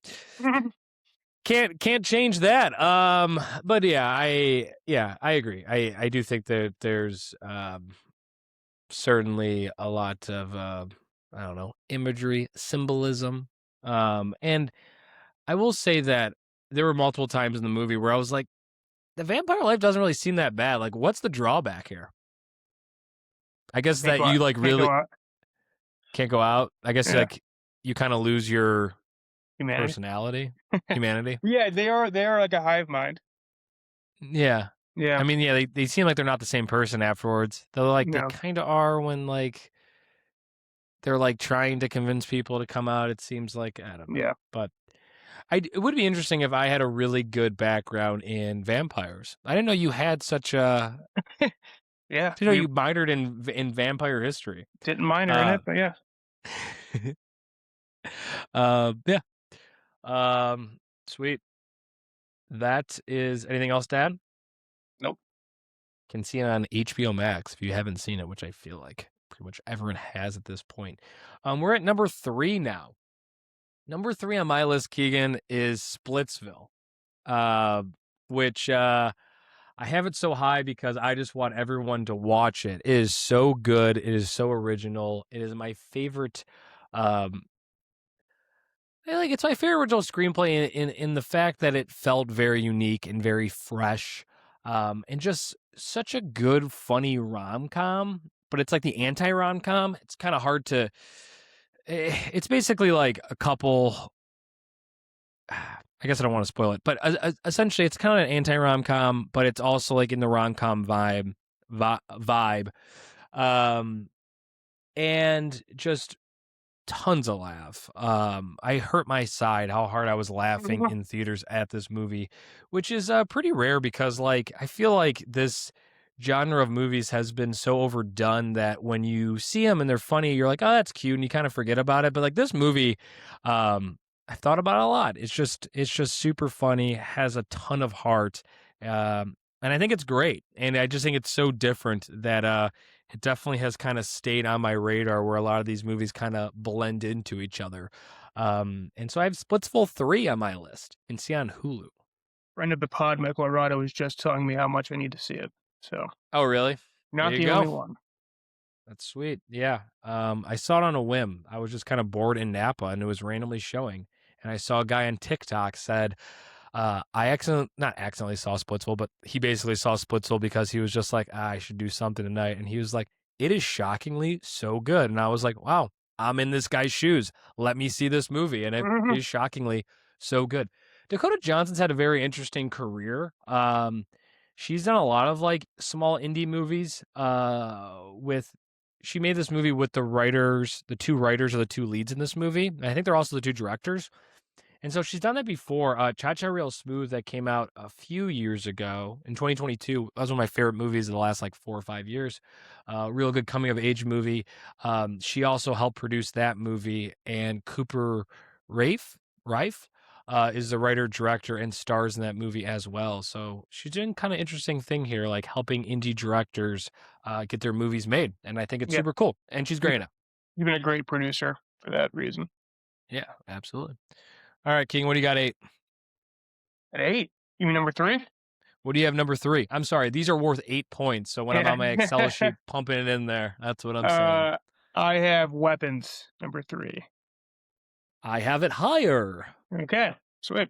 can't change that. But yeah, I agree. I do think that there's certainly a lot of I don't know, imagery, symbolism. And I will say that there were multiple times in the movie where I was like, the vampire life doesn't really seem that bad. Like, what's the drawback here? I guess that you like really can't go out. I guess like you kind of lose your personality, humanity. Yeah, they are like a hive mind. Yeah. Yeah. I mean, yeah, they seem like they're not the same person afterwards. Though like they kind of are when like they're like trying to convince people to come out. It seems like, I don't know. Yeah. But it would be interesting if I had a really good background in vampires. I didn't know you had such a yeah. You know, you minored in vampire history. Didn't minor in it, but yeah. Sweet. That is anything else, Dad? Nope. Can see it on HBO Max if you haven't seen it, which I feel like pretty much everyone has at this point. We're at number 3 now. Number 3 on my list, Keegan, is Splitsville, which I have it so high because I just want everyone to watch it. It is so good. It is so original. It is my favorite. It's my favorite original screenplay in the fact that it felt very unique and very fresh, and just such a good, funny rom-com. But it's like the anti-rom-com. It's kind of hard to. It's basically like a couple. I guess I don't want to spoil it, but essentially it's kind of an anti-rom-com, but it's also like in the rom-com vibe, and just tons of laugh. I hurt my side how hard I was laughing in theaters at this movie, which is pretty rare because like I feel like this genre of movies has been so overdone that when you see them and they're funny, you're like, oh, that's cute, and you kind of forget about it. But like this movie, I thought about it a lot. It's just super funny, has a ton of heart, and I think it's great. And I just think it's so different that it definitely has kind of stayed on my radar where a lot of these movies kind of blend into each other. And so I have Splitsville 3 on my list and see on Hulu. Friend of the pod, Michael Arado, was just telling me how much I need to see it. So. Oh, really? Not the only one. That's sweet. Yeah. I saw it on a whim. I was just kind of bored in Napa and it was randomly showing. And I saw a guy on TikTok said, not accidentally saw Splitsville, but he basically saw Splitsville because he was just like, I should do something tonight. And he was like, it is shockingly so good. And I was like, wow, I'm in this guy's shoes. Let me see this movie. And it is shockingly so good. Dakota Johnson's had a very interesting career. She's done a lot of like small indie movies she made this movie with the two writers are the two leads in this movie. And I think they're also the two directors. And so she's done that before. Cha-Cha Real Smooth that came out a few years ago in 2022. That was one of my favorite movies of the last like 4 or 5 years. Real good coming of age movie. She also helped produce that movie, and Cooper Rife is the writer, director, and stars in that movie as well. So she's doing kind of interesting thing here, like helping indie directors get their movies made. And I think it's super cool. And she's great at it. You've been a great producer for that reason. Yeah, absolutely. All right, King, what do you got 8? At 8? You mean number 3? What do you have number 3? I'm sorry, these are worth 8 points. So when I'm on my Excel sheet pumping it in there, that's what I'm saying. I have Weapons, number 3. I have it higher. Okay, sweet.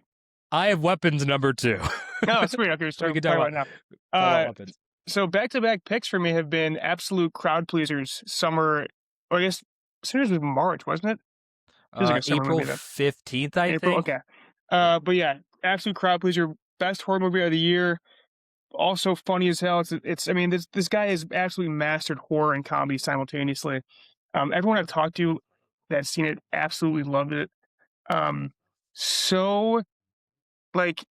I have Weapons, number 2. No, sweet. Okay, so we can talk about now. So back-to-back picks for me have been absolute crowd pleasers. Summer, or I guess Sinners was March, wasn't it? Like April 15th, I think. Okay. But yeah, absolute crowd pleaser, best horror movie of the year. Also funny as hell. It's. I mean, this guy has absolutely mastered horror and comedy simultaneously. Everyone I've talked to that's seen it absolutely loved it. So, like,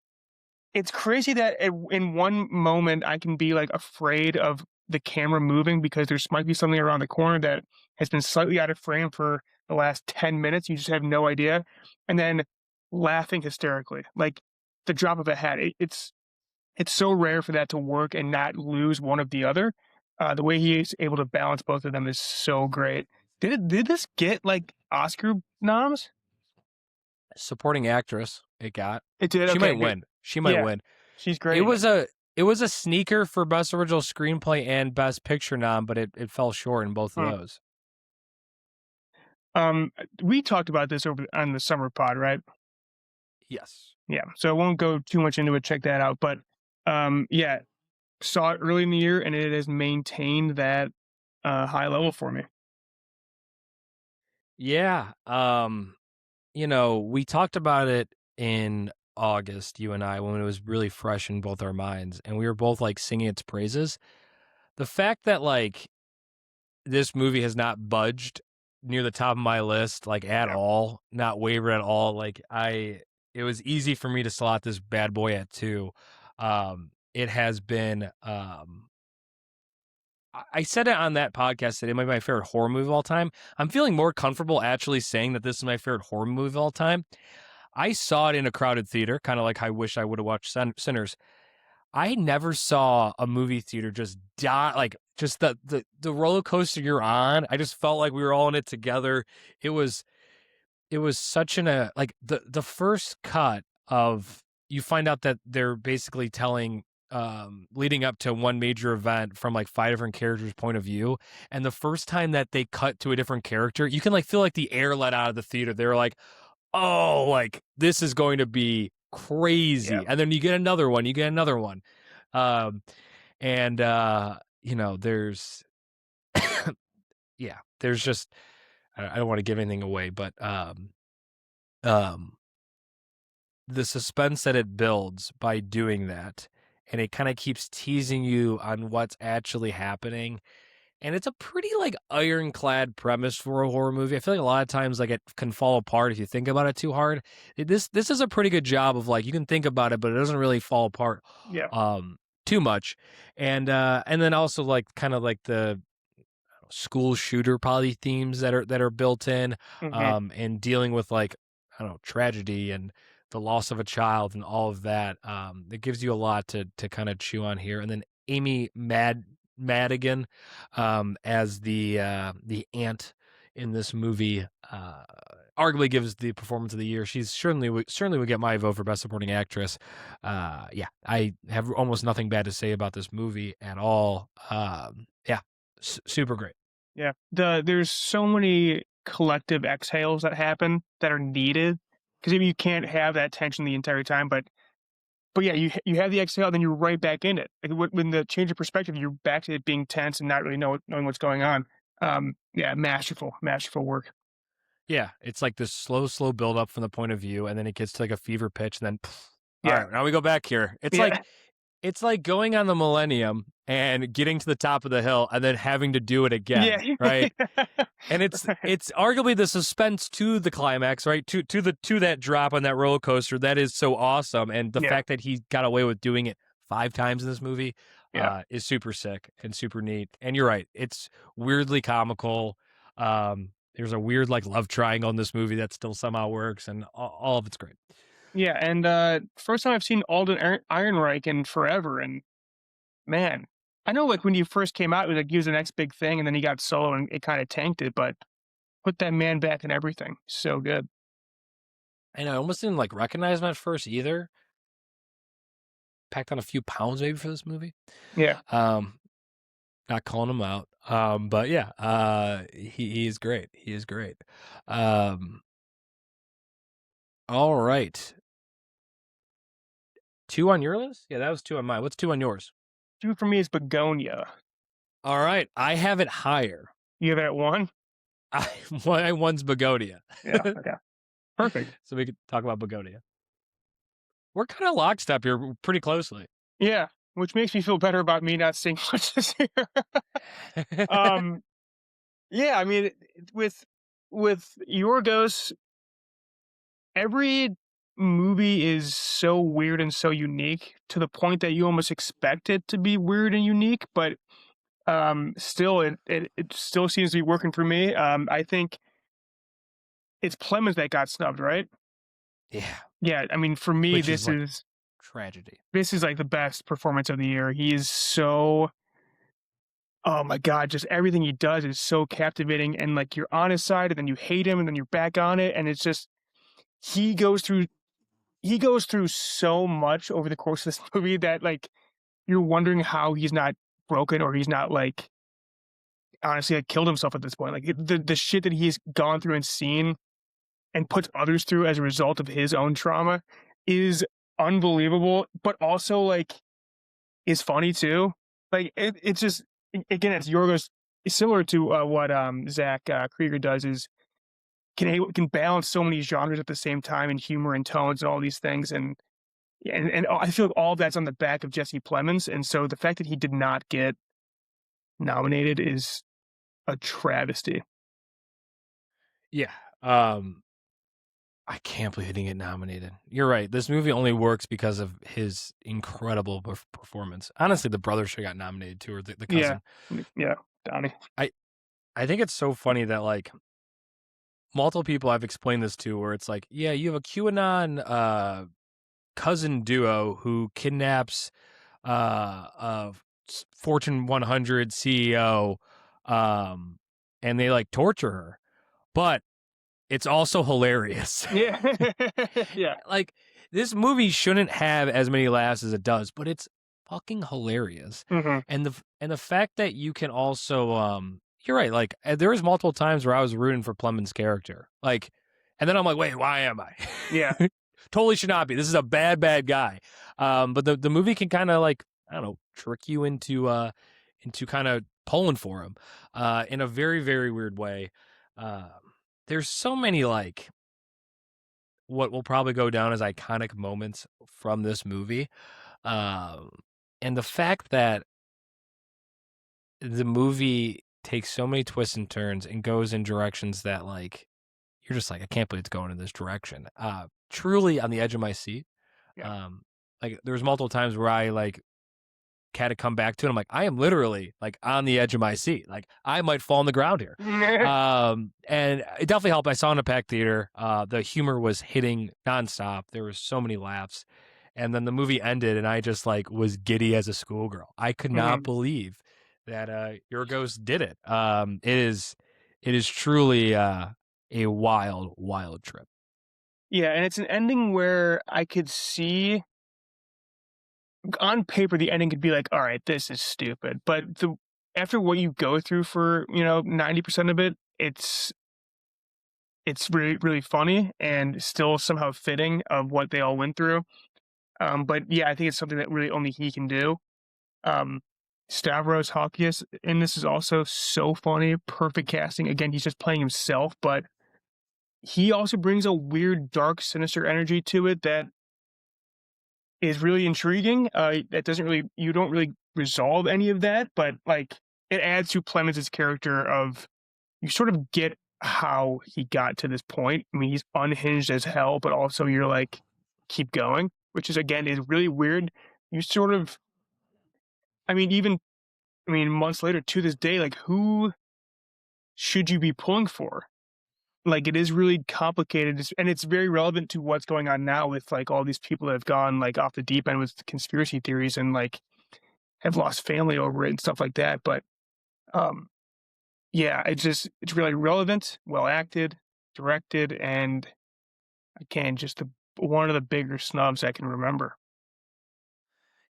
it's crazy that in one moment I can be like afraid of the camera moving because there might be something around the corner that has been slightly out of frame for the last 10 minutes. You just have no idea. And then laughing hysterically. Like, the drop of a hat. It's so rare for that to work and not lose one of the other. The way he is able to balance both of them is so great. Did this get like Oscar noms? Supporting actress, it got. It did. She Okay, might good. win. She might Yeah, win. she's great. It was a sneaker for best original screenplay and best picture nom, but it fell short in both of those. We talked about this over on the summer pod, right? Yes. Yeah. So I won't go too much into it. Check that out. But yeah, saw it early in the year, and it has maintained that high level for me. Yeah. We talked about it in August, you and I, when it was really fresh in both our minds, and we were both like singing its praises. The fact that like this movie has not budged near the top of my list, like at all, not wavered at all. Like it was easy for me to slot this bad boy at 2. It has been, I said it on that podcast that it might be my favorite horror movie of all time. I'm feeling more comfortable actually saying that this is my favorite horror movie of all time. I saw it in a crowded theater, kind of like I wish I would have watched Sinners. I never saw a movie theater just die, like just the roller coaster you're on. I just felt like we were all in it together. It was such like the first cut of, you find out that they're basically telling leading up to one major event from like 5 different characters' point of view. And the first time that they cut to a different character, you can like feel like the air let out of the theater. They were like, oh, like this is going to be crazy. Yeah. And then you get another one. There's there's just, I don't want to give anything away, but the suspense that it builds by doing that, and it kind of keeps teasing you on what's actually happening. And it's a pretty like ironclad premise for a horror movie. I feel like a lot of times like it can fall apart if you think about it too hard. This is a pretty good job of like, you can think about it, but it doesn't really fall apart too much. And then also like kind of like the school shooter probably themes that are built in, and dealing with like, I don't know, tragedy and the loss of a child and all of that. It gives you a lot to kind of chew on here. And then Amy Madigan as the aunt in this movie arguably gives the performance of the year. She's certainly would get my vote for best supporting actress. I have almost nothing bad to say about this movie at all. Super great. Yeah. There's so many collective exhales that happen that are needed, because you can't have that tension the entire time. But yeah, you have the exhale, then you're right back in it. Like when the change of perspective, you're back to it being tense and not really knowing what's going on. Masterful work. Yeah, it's like this slow build up from the point of view, and then it gets to like a fever pitch, and then all right, now we go back here. It's like going on the Millennium and getting to the top of the hill and then having to do it again, right? And it's arguably the suspense to the climax, right? To that drop on that roller coaster that is so awesome, and the fact that he got away with doing it 5 times in this movie is super sick and super neat. And you're right, it's weirdly comical. There's a weird like love triangle in this movie that still somehow works, and all of it's great. Yeah, and first time I've seen Alden Ehrenreich in forever, and man, I know like when you first came out, it was like he was the next big thing, and then he got solo and it kind of tanked it, but put that man back in everything. So good. And I almost didn't like recognize him at first either. Packed on a few pounds maybe for this movie. Yeah. Not calling him out. But yeah, he's great. He is great. All right. 2 on your list? Yeah, that was 2 on mine. What's 2 on yours? 2 for me is Begonia. All right. I have it higher. You have it at 1? One's Begonia. Yeah, okay. Perfect. So we could talk about Begonia. We're kind of lockstep here pretty closely. Yeah, which makes me feel better about me not seeing much this year. Yeah, I mean, with Yorgos, every movie is so weird and so unique to the point that you almost expect it to be weird and unique, but still it still seems to be working for me. I think it's Plemons that got snubbed, right? Yeah. Yeah, I mean, for me, this is tragedy. This is like the best performance of the year. He is so, oh my God, just everything he does is so captivating. And like you're on his side and then you hate him and then you're back on it. And it's just, he goes through, he goes through so much over the course of this movie that like you're wondering how he's not broken or he's not like, honestly, like killed himself at this point. Like the shit that he's gone through and seen and puts others through as a result of his own trauma is unbelievable, but also like is funny too. Like it's just again, it's Yorgos similar to what Zach Krieger does is can balance so many genres at the same time and humor and tones and all these things and I feel like all of that's on the back of Jesse Plemons, and so the fact that he did not get nominated is a travesty. Yeah. I can't believe he didn't get nominated. You're right. This movie only works because of his incredible performance. Honestly, the brother should have got nominated too, or the cousin. Yeah, Donnie. I think it's so funny that like multiple people I've explained this to, where it's like, yeah, you have a QAnon cousin duo who kidnaps a Fortune 100 CEO, and they like torture her, but it's also hilarious. Yeah. Yeah. Like, this movie shouldn't have as many laughs as it does, but it's fucking hilarious. Mm-hmm. And the fact that you can also you're right, like there was multiple times where I was rooting for Plemons' character. Like, and then I'm like, wait, why am I? Yeah. Totally should not be. This is a bad guy. But the movie can kind of like, I don't know, trick you into kind of pulling for him in a very, very weird way. There's so many like what will probably go down as iconic moments from this movie. And the fact that the movie takes so many twists and turns and goes in directions that like you're just like, I can't believe it's going in this direction. Truly on the edge of my seat. Yeah. Like there's multiple times where I like had to come back to it. I'm like, I am literally like on the edge of my seat. Like I might fall on the ground here. And it definitely helped. I saw it in a packed theater. The humor was hitting nonstop. There were so many laughs. And then the movie ended and I just like was giddy as a schoolgirl. I could not believe that Yorgos did it. It is truly a wild trip. Yeah, and it's an ending where I could see on paper the ending could be like, all right, this is stupid. But after what you go through for, 90% of it, it's really, really funny and still somehow fitting of what they all went through. But yeah, I think it's something that really only he can do. Stavros Halkias in this is also so funny, perfect casting. Again, he's just playing himself, but he also brings a weird, dark, sinister energy to it that is really intriguing. You don't really resolve any of that, but like it adds to Plemons' character of you sort of get how he got to this point. I mean, he's unhinged as hell, but also you're like, keep going, which is again is really weird. You sort of, months later to this day, like who should you be pulling for? Like it is really complicated, and it's very relevant to what's going on now with like all these people that have gone like off the deep end with conspiracy theories and like have lost family over it and stuff like that. But yeah, it's really relevant, well acted, directed, and again, just one of the bigger snubs I can remember.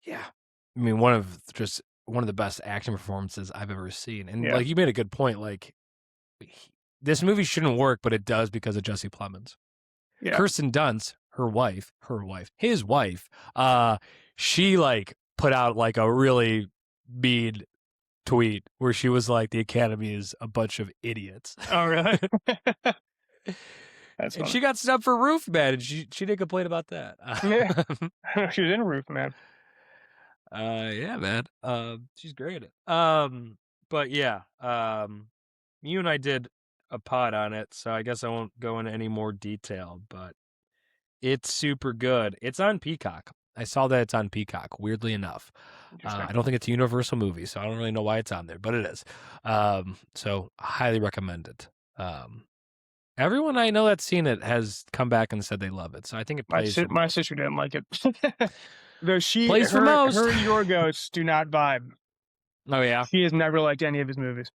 Yeah, I mean one of the best action performances I've ever seen, and Yeah. like you made a good point, like. This movie shouldn't work, but it does because of Jesse Plemons. Yeah. Kirsten Dunst, his wife, she like put out like a really mean tweet where she was like, the Academy is a bunch of idiots. Oh, really? That's and she got snubbed for Roof Man, and she didn't complain about that. Yeah. She was in Roof Man. Yeah, man. She's great at it. But yeah, you and I did a pod on it, so I guess I won't go into any more detail, but it's super good. It's on Peacock. I saw that it's on Peacock, weirdly enough. I don't think it's a Universal movie, so I don't really know why it's on there, but it is. So highly recommend it. Everyone I know that's seen it has come back and said they love it. So I think it plays for My most. sister didn't like it. Though Plays for most. her and Yorgos do not vibe. Oh yeah. She has never liked any of his movies.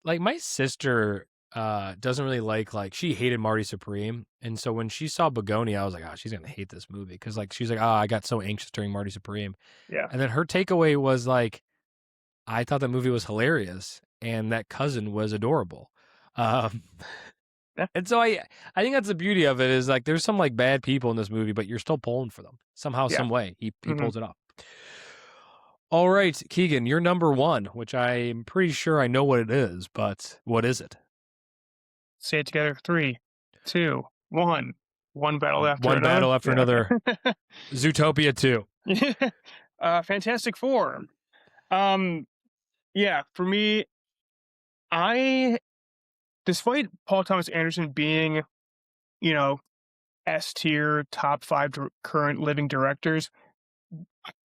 Like my sister doesn't really like she hated Marty Supreme, and so when she saw Begonia, I was like, oh, she's gonna hate this movie because like she's like, oh, I got so anxious during Marty Supreme, Yeah. and then her takeaway was like, I thought that movie was hilarious, and that cousin was adorable. Um, Yeah. And so I think that's the beauty of it is like there's some like bad people in this movie, but you're still pulling for them somehow, Yeah. some way. He Mhm. pulls it off. All right, Keegan, you're number one, which I'm pretty sure I know what it is, but what is it? Say it together. 3, 2, 1. One battle after One another. battle after another. Zootopia 2. Fantastic Four. Yeah, for me, despite Paul Thomas Anderson being, S tier, top 5 current living directors,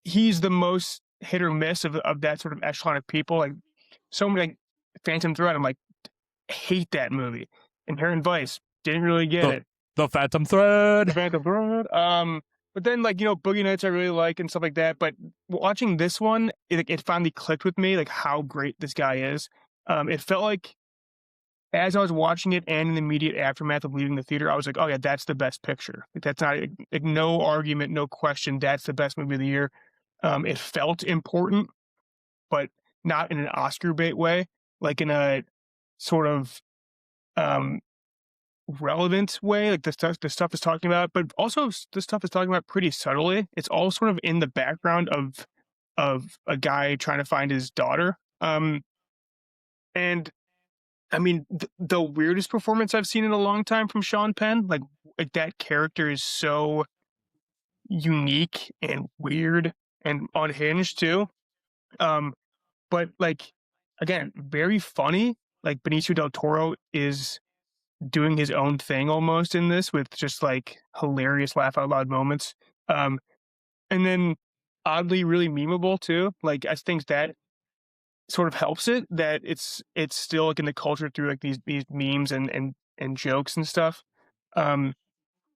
he's the most hit or miss of that sort of echelon of people. Like, so many, like, Phantom Thread, I'm like, hate that movie. Inherent Vice, didn't really get it. The Phantom Thread. The Phantom Thread. But then, like, Boogie Nights I really like and stuff like that. But watching this one, it finally clicked with me, like, how great this guy is. It felt like, as I was watching it and in the immediate aftermath of leaving the theater, I was like, oh, yeah, that's the best picture. Like, that's not, like, no argument, no question. That's the best movie of the year. It felt important, but not in an Oscar bait way, like in a sort of relevant way, like the stuff is talking about, but also the stuff is talking about pretty subtly. It's all sort of in the background of a guy trying to find his daughter. And I mean, the weirdest performance I've seen in a long time from Sean Penn, like that character is so unique and weird and unhinged too. But like, again, very funny. Like Benicio del Toro is doing his own thing almost in this with just like hilarious laugh out loud moments. And then oddly really memeable too. Like I think that sort of helps it that it's still like in the culture through like these memes and jokes and stuff. But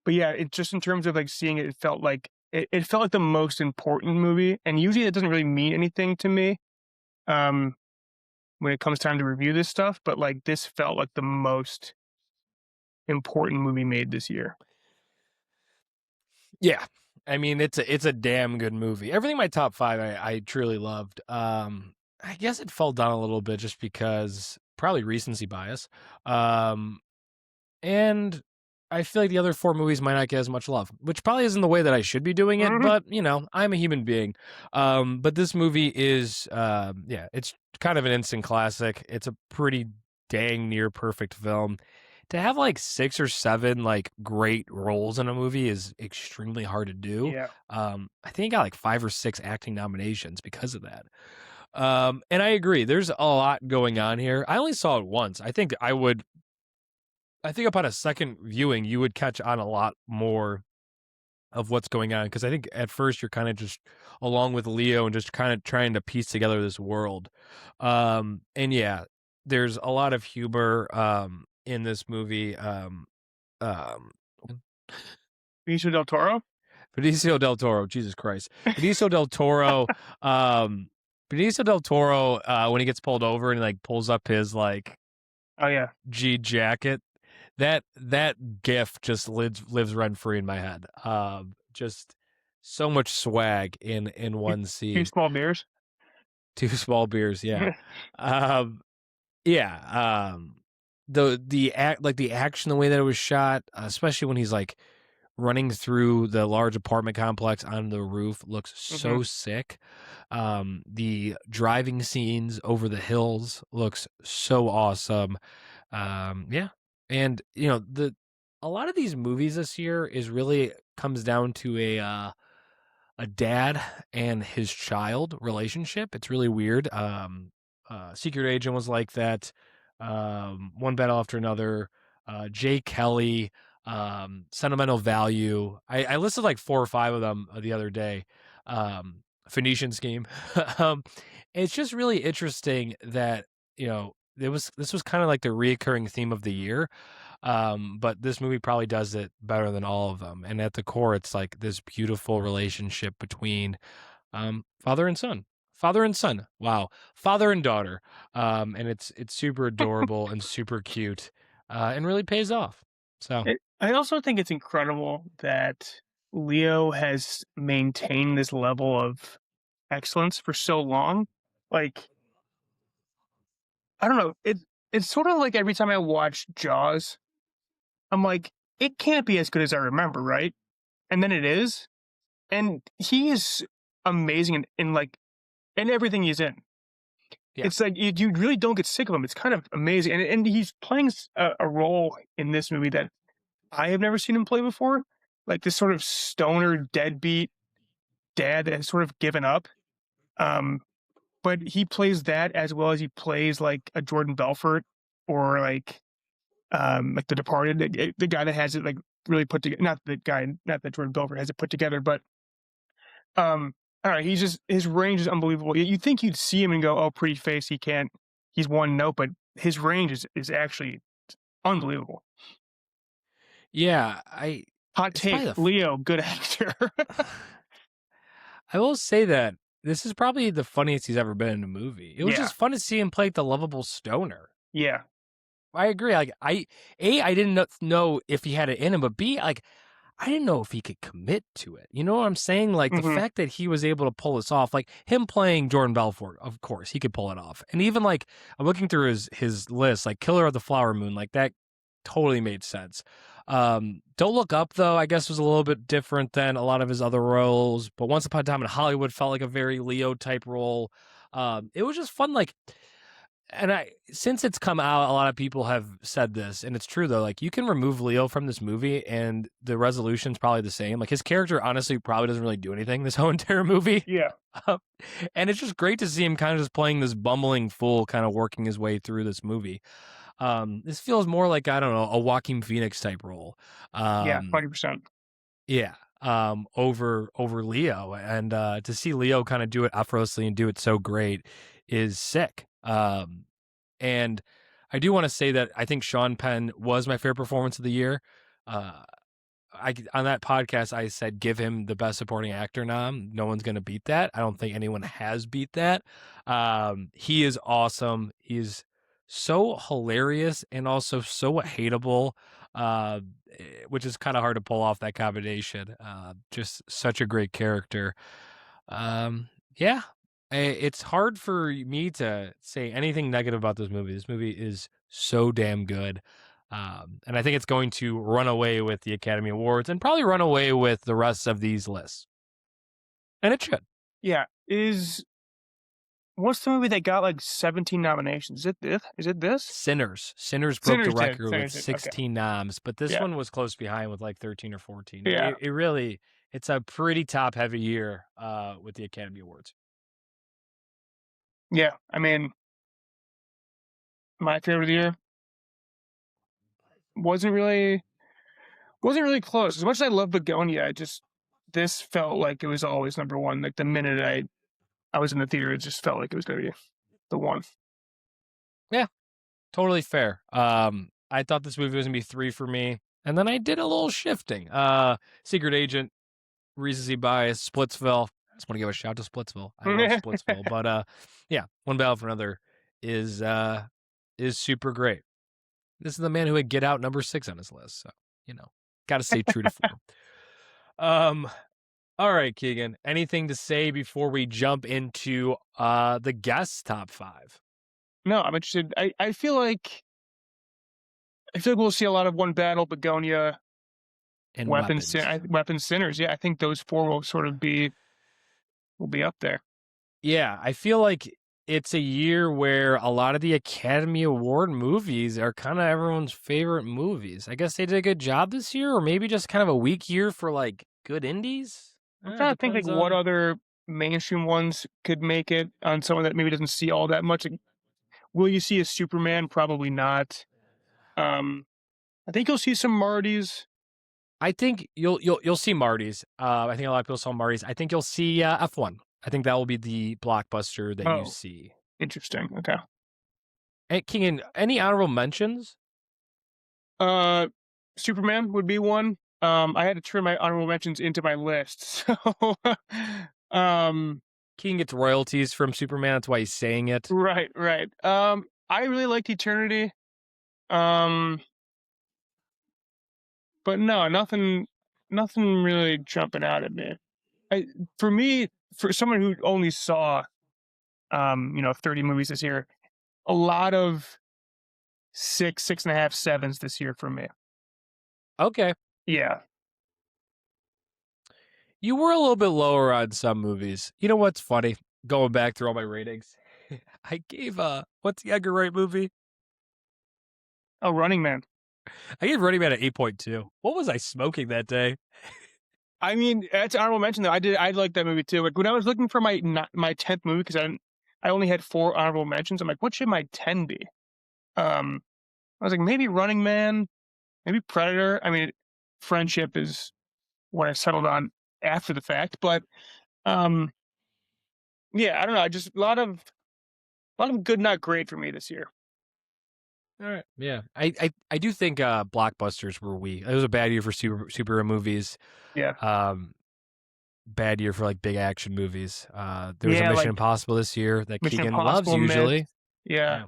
yeah, it just in terms of like seeing it, it felt like the most important movie. And usually it doesn't really mean anything to me when it comes time to review this stuff, but like this felt like the most important movie made this year. Yeah. I mean, it's a damn good movie. Everything in my top 5 I truly loved. I guess it fell down a little bit just because probably recency bias. And I feel like the other 4 movies might not get as much love, which probably isn't the way that I should be doing it, but I'm a human being. But this movie is it's kind of an instant classic. It's a pretty dang near perfect film. To have like 6 or 7 like great roles in a movie is extremely hard to do. Yeah. I think he got like 5 or 6 acting nominations because of that. And I agree. There's a lot going on here. I only saw it once. I think upon a second viewing, you would catch on a lot more of what's going on. Because I think at first you're kind of just along with Leo and just kind of trying to piece together this world. And yeah, there's a lot of humor in this movie. Benicio del Toro? Benicio del Toro, Jesus Christ. Benicio del Toro, when he gets pulled over and like pulls up his like G jacket, that gif just lives rent free in my head. Just so much swag in one scene. 2 small beers. 2 small beers, yeah. The action, the way that it was shot, especially when he's like running through the large apartment complex on the roof, looks so sick. The driving scenes over the hills looks so awesome. And a lot of these movies this year is really comes down to a dad and his child relationship. It's really weird. Secret Agent was like that. One Battle After Another. Jay Kelly. Sentimental Value. I listed like 4 or 5 of them the other day. Phoenician Scheme. It's just really interesting that this was kind of like the reoccurring theme of the year. But this movie probably does it better than all of them. And at the core, it's like this beautiful relationship between father and son. Father and son. Wow. Father and daughter. And it's super adorable and super cute. And really pays off. So I also think it's incredible that Leo has maintained this level of excellence for so long. Like, I don't know. It's sort of like every time I watch Jaws, I'm like, it can't be as good as I remember, right? And then it is. And he is amazing in everything he's in. Yeah. It's like you really don't get sick of him. It's kind of amazing. And he's playing a role in this movie that I have never seen him play before. Like this sort of stoner, deadbeat dad that has sort of given up. But he plays that as well as he plays like a Jordan Belfort or like The Departed, the guy that has it like really put together. Not that Jordan Belfort has it put together, but I don't know. His range is unbelievable. You think you'd see him and go, "Oh, pretty face." He's one note, but his range is actually unbelievable. Yeah, Hot take, Leo, good actor. I will say that this is probably the funniest he's ever been in a movie. It was just fun to see him play the lovable stoner. Yeah. I agree. Like I didn't know if he had it in him, but B, like I didn't know if he could commit to it. You know what I'm saying? Like the fact that he was able to pull this off, like him playing Jordan Belfort, of course, he could pull it off. And even like I'm looking through his list, like Killer of the Flower Moon, like that totally made sense. Don't Look Up, though, I guess was a little bit different than a lot of his other roles. But Once Upon a Time in Hollywood felt like a very Leo type role. It was just fun, like, and since it's come out, a lot of people have said this, and it's true though. Like, you can remove Leo from this movie, and the resolution's probably the same. Like, his character honestly probably doesn't really do anything this whole entire movie. Yeah. And it's just great to see him kind of just playing this bumbling fool, kind of working his way through this movie. This feels more like, I don't know, a Joaquin Phoenix type role. Yeah, 100%. Yeah. Over Leo, and to see Leo kind of do it effortlessly and do it so great is sick. And I do want to say that I think Sean Penn was my favorite performance of the year. On that podcast, I said give him the best supporting actor nom. No one's going to beat that. I don't think anyone has beat that. He is awesome. He's so hilarious and also so hateable, which is kind of hard to pull off that combination. Just such a great character. Yeah, it's hard for me to say anything negative about this movie. This movie is so damn good. And I think it's going to run away with the Academy Awards and probably run away with the rest of these lists. And it should. Yeah. What's the movie that got like 17 nominations? Is it this? Sinners. Sinners broke the record with 16 okay. noms, but this one was close behind with like 13 or 14. Yeah. It's a pretty top heavy year with the Academy Awards. Yeah. I mean, my favorite of the year wasn't really close. As much as I love Begonia, this felt like it was always number one. Like the minute I was in the theater, it just felt like it was going to be the one. Yeah, totally fair. I thought this movie was going to be 3 for me, and then I did a little shifting. Secret Agent, Recency Bias, Splitsville. I just want to give a shout to Splitsville. I love Splitsville, but yeah, One Battle for Another is super great. This is the man who had Get Out number 6 on his list, so got to stay true to form. All right, Keegan. Anything to say before we jump into the guest top 5? No, I'm interested. I feel like we'll see a lot of One Battle, Begonia, and Weapons Sinners. Yeah, I think those 4 will sort of be up there. Yeah, I feel like it's a year where a lot of the Academy Award movies are kind of everyone's favorite movies. I guess they did a good job this year, or maybe just kind of a weak year for like good indies. I'm trying to think like what other mainstream ones could make it on someone that maybe doesn't see all that much. Like, will you see a Superman? Probably not. I think you'll see some Martys. I think you'll see Martys. I think a lot of people saw Martys. I think you'll see F1. I think that will be the blockbuster that you see. Interesting. Okay. King, any honorable mentions? Superman would be one. I had to turn my honorable mentions into my list. So, um, King gets royalties from Superman. That's why he's saying it. right. I really liked Eternity. Um, but no, nothing really jumping out at me. For me, for someone who only saw, 30 movies this year, a lot of 6.5, 7s this year for me. Okay. Yeah. You were a little bit lower on some movies. You know what's funny? Going back through all my ratings, I gave what's the Edgar Wright movie? Oh, Running Man. I gave Running Man an 8.2. What was I smoking that day? I mean, that's an honorable mention though. I like that movie too. Like when I was looking for my 10th movie, because I only had 4 honorable mentions. I'm like, what should my 10 be? I was like, maybe Running Man, maybe Predator. I mean, Friendship is what I settled on after the fact, but yeah, I don't know. Just a lot of good, not great for me this year. All right. Yeah. I do think blockbusters were weak. It was a bad year for superhero movies. Yeah. Bad year for like big action movies. There was a Mission like Impossible this year that Mission Keegan loves Impossible usually. Yeah.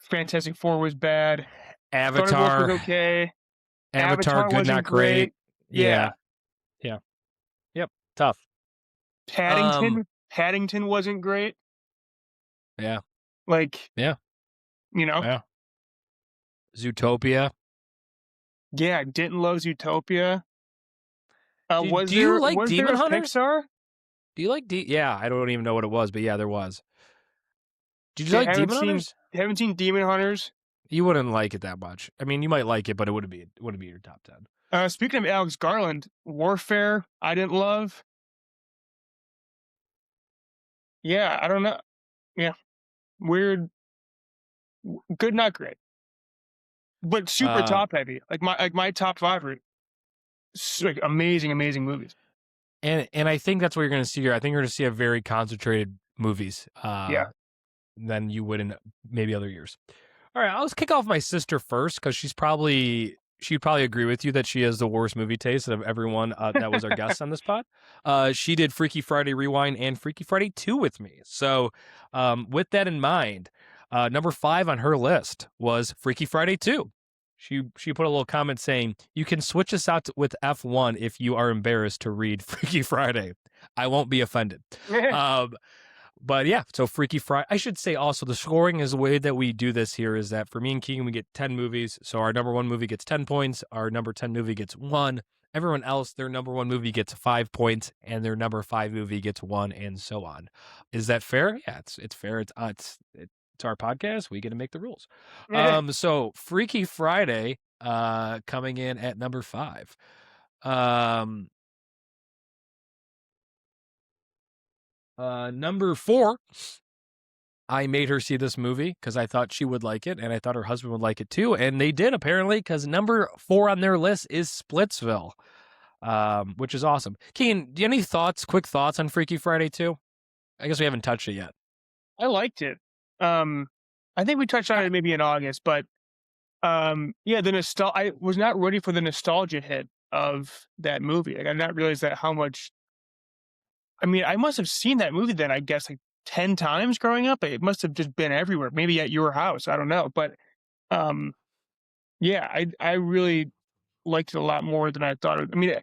Fantastic Four was bad. Avatar Thunderbolts was okay. Avatar good, wasn't not great. Yeah. Yep. Tough. Paddington wasn't great. Yeah. Like, Yeah. Yeah. Zootopia. Yeah, I didn't love Zootopia. Do you like Demon Hunters? Pixar? Do you like Yeah, I don't even know what it was, but yeah, there was. Did you like Demon Hunters? Haven't seen Demon Hunters. You wouldn't like it that much. I mean, you might like it, but it wouldn't be your top 10. Speaking of Alex Garland, Warfare, I didn't love. Yeah, I don't know. Yeah, weird. Good, not great, but super top heavy. Like my top 5 are like amazing movies. And I think that's what you're going to see here. I think you're going to see a very concentrated movies. Yeah. Than you would in maybe other years. All right, I'll just kick off my sister first because she'd probably agree with you that she has the worst movie taste of everyone that was our guest on this pod. She did Freaky Friday Rewind and Freaky Friday 2 with me. So with that in mind, number 5 on her list was Freaky Friday 2. She put a little comment saying, "You can switch us out with F1 if you are embarrassed to read Freaky Friday. I won't be offended." But yeah, so Freaky Friday. I should say also the scoring is the way that we do this here is that for me and Keegan, we get 10 movies. So our number 1 movie gets 10 points. Our number 10 movie gets 1. Everyone else, their number 1 movie gets 5 points, and their number 5 movie gets 1, and so on. Is that fair? Yeah, it's fair. It's our podcast. We get to make the rules. So Freaky Friday, coming in at number 5. Number 4, I made her see this movie because I thought she would like it, and I thought her husband would like it too, and they did apparently because number 4 on their list is Splitsville, which is awesome. Keen, do you have any quick thoughts on Freaky Friday 2? I guess we haven't touched it yet. I liked it. I think we touched on it maybe in August, but yeah, I was not ready for the nostalgia hit of that movie. Like, I did not realize that how much. I mean, I must have seen that movie then, I guess, like 10 times growing up. It must have just been everywhere, maybe at your house. I don't know. But yeah, I really liked it a lot more than I thought. I mean,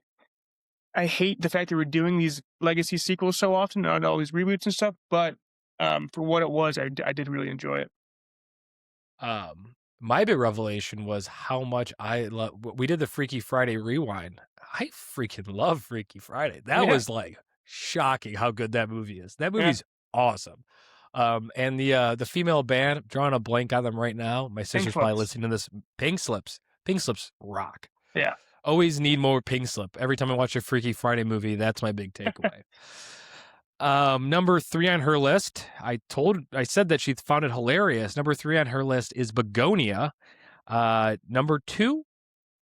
I hate the fact that we're doing these legacy sequels so often and all these reboots and stuff. But for what it was, I did really enjoy it. My big revelation was how much I love. We did the Freaky Friday Rewind. I freaking love Freaky Friday. That was like shocking how good that movie is. That movie's awesome. And the female band, I'm drawing a blank on them right now. My sister's probably listening to this. Pink Slips rock. Yeah. Always need more Pink Slip. Every time I watch a Freaky Friday movie, that's my big takeaway. Number 3 on her list, I said that she found it hilarious. Number 3 on her list is Begonia. Number 2,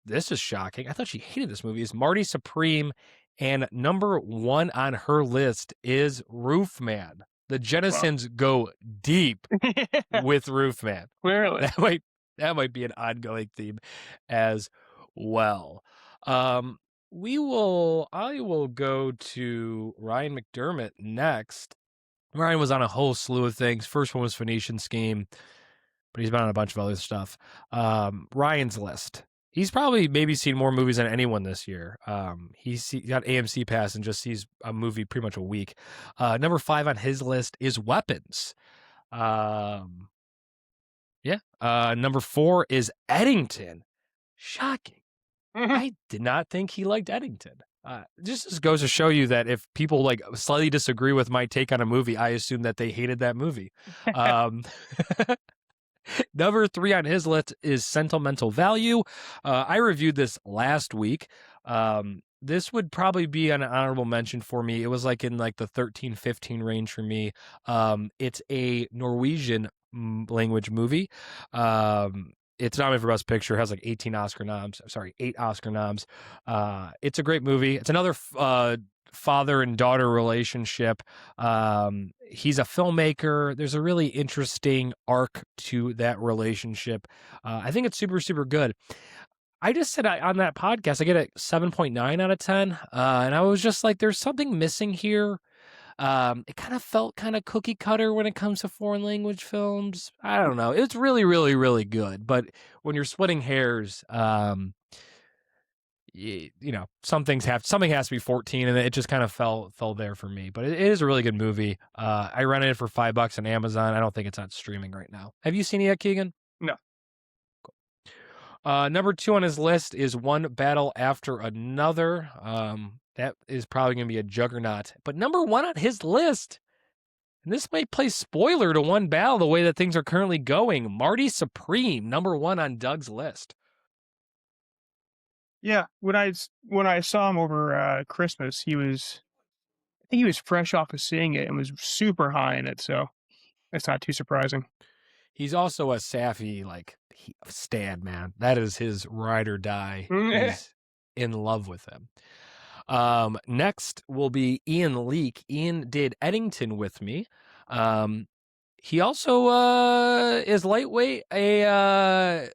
this is shocking. I thought she hated this movie, is Marty Supreme. And number 1 on her list is Roofman. The Jennisons go deep with Roof Man. Clearly. That might be an ongoing theme as well. I will go to Ryan McDermott next. Ryan was on a whole slew of things. First one was Phoenician Scheme, but he's been on a bunch of other stuff. Ryan's list. He's probably maybe seen more movies than anyone this year. He got AMC Pass and just sees a movie pretty much a week. Number 5 on his list is Weapons. Number 4 is Eddington. Shocking. I did not think he liked Eddington. Just goes to show you that if people like slightly disagree with my take on a movie, I assume that they hated that movie. Number 3 on his list is Sentimental Value. I reviewed this last week. This would probably be an honorable mention for me. It was like in like the 13-15 range for me. It's a Norwegian language movie. It's nominated for Best Picture. It has like 8 Oscar noms. It's a great movie. It's another father and daughter relationship. He's a filmmaker. There's a really interesting arc to that relationship. I think it's super, super good. I just said on that podcast, I get a 7.9 out of 10. And I was just like, there's something missing here. It kind of felt kind of cookie cutter when it comes to foreign language films. I don't know. It's really, really, really good. But when you're splitting hairs, something has to be 14, and it just kind of fell there for me. But it is a really good movie. I rented it for $5 on Amazon. I don't think it's on streaming right now. Have you seen it yet, Keegan? No. Cool. Number 2 on his list is One Battle After Another. That is probably going to be a juggernaut. But number 1 on his list, and this might play spoiler to One Battle the way that things are currently going, Marty Supreme, number 1 on Doug's list. Yeah, when I saw him over Christmas, I think he was fresh off of seeing it and was super high in it, so it's not too surprising. He's also a Safi, stan, man. That is his ride or die. He's in love with him. Next will be Ian Leake. Ian did Eddington with me. He also is lightweight, a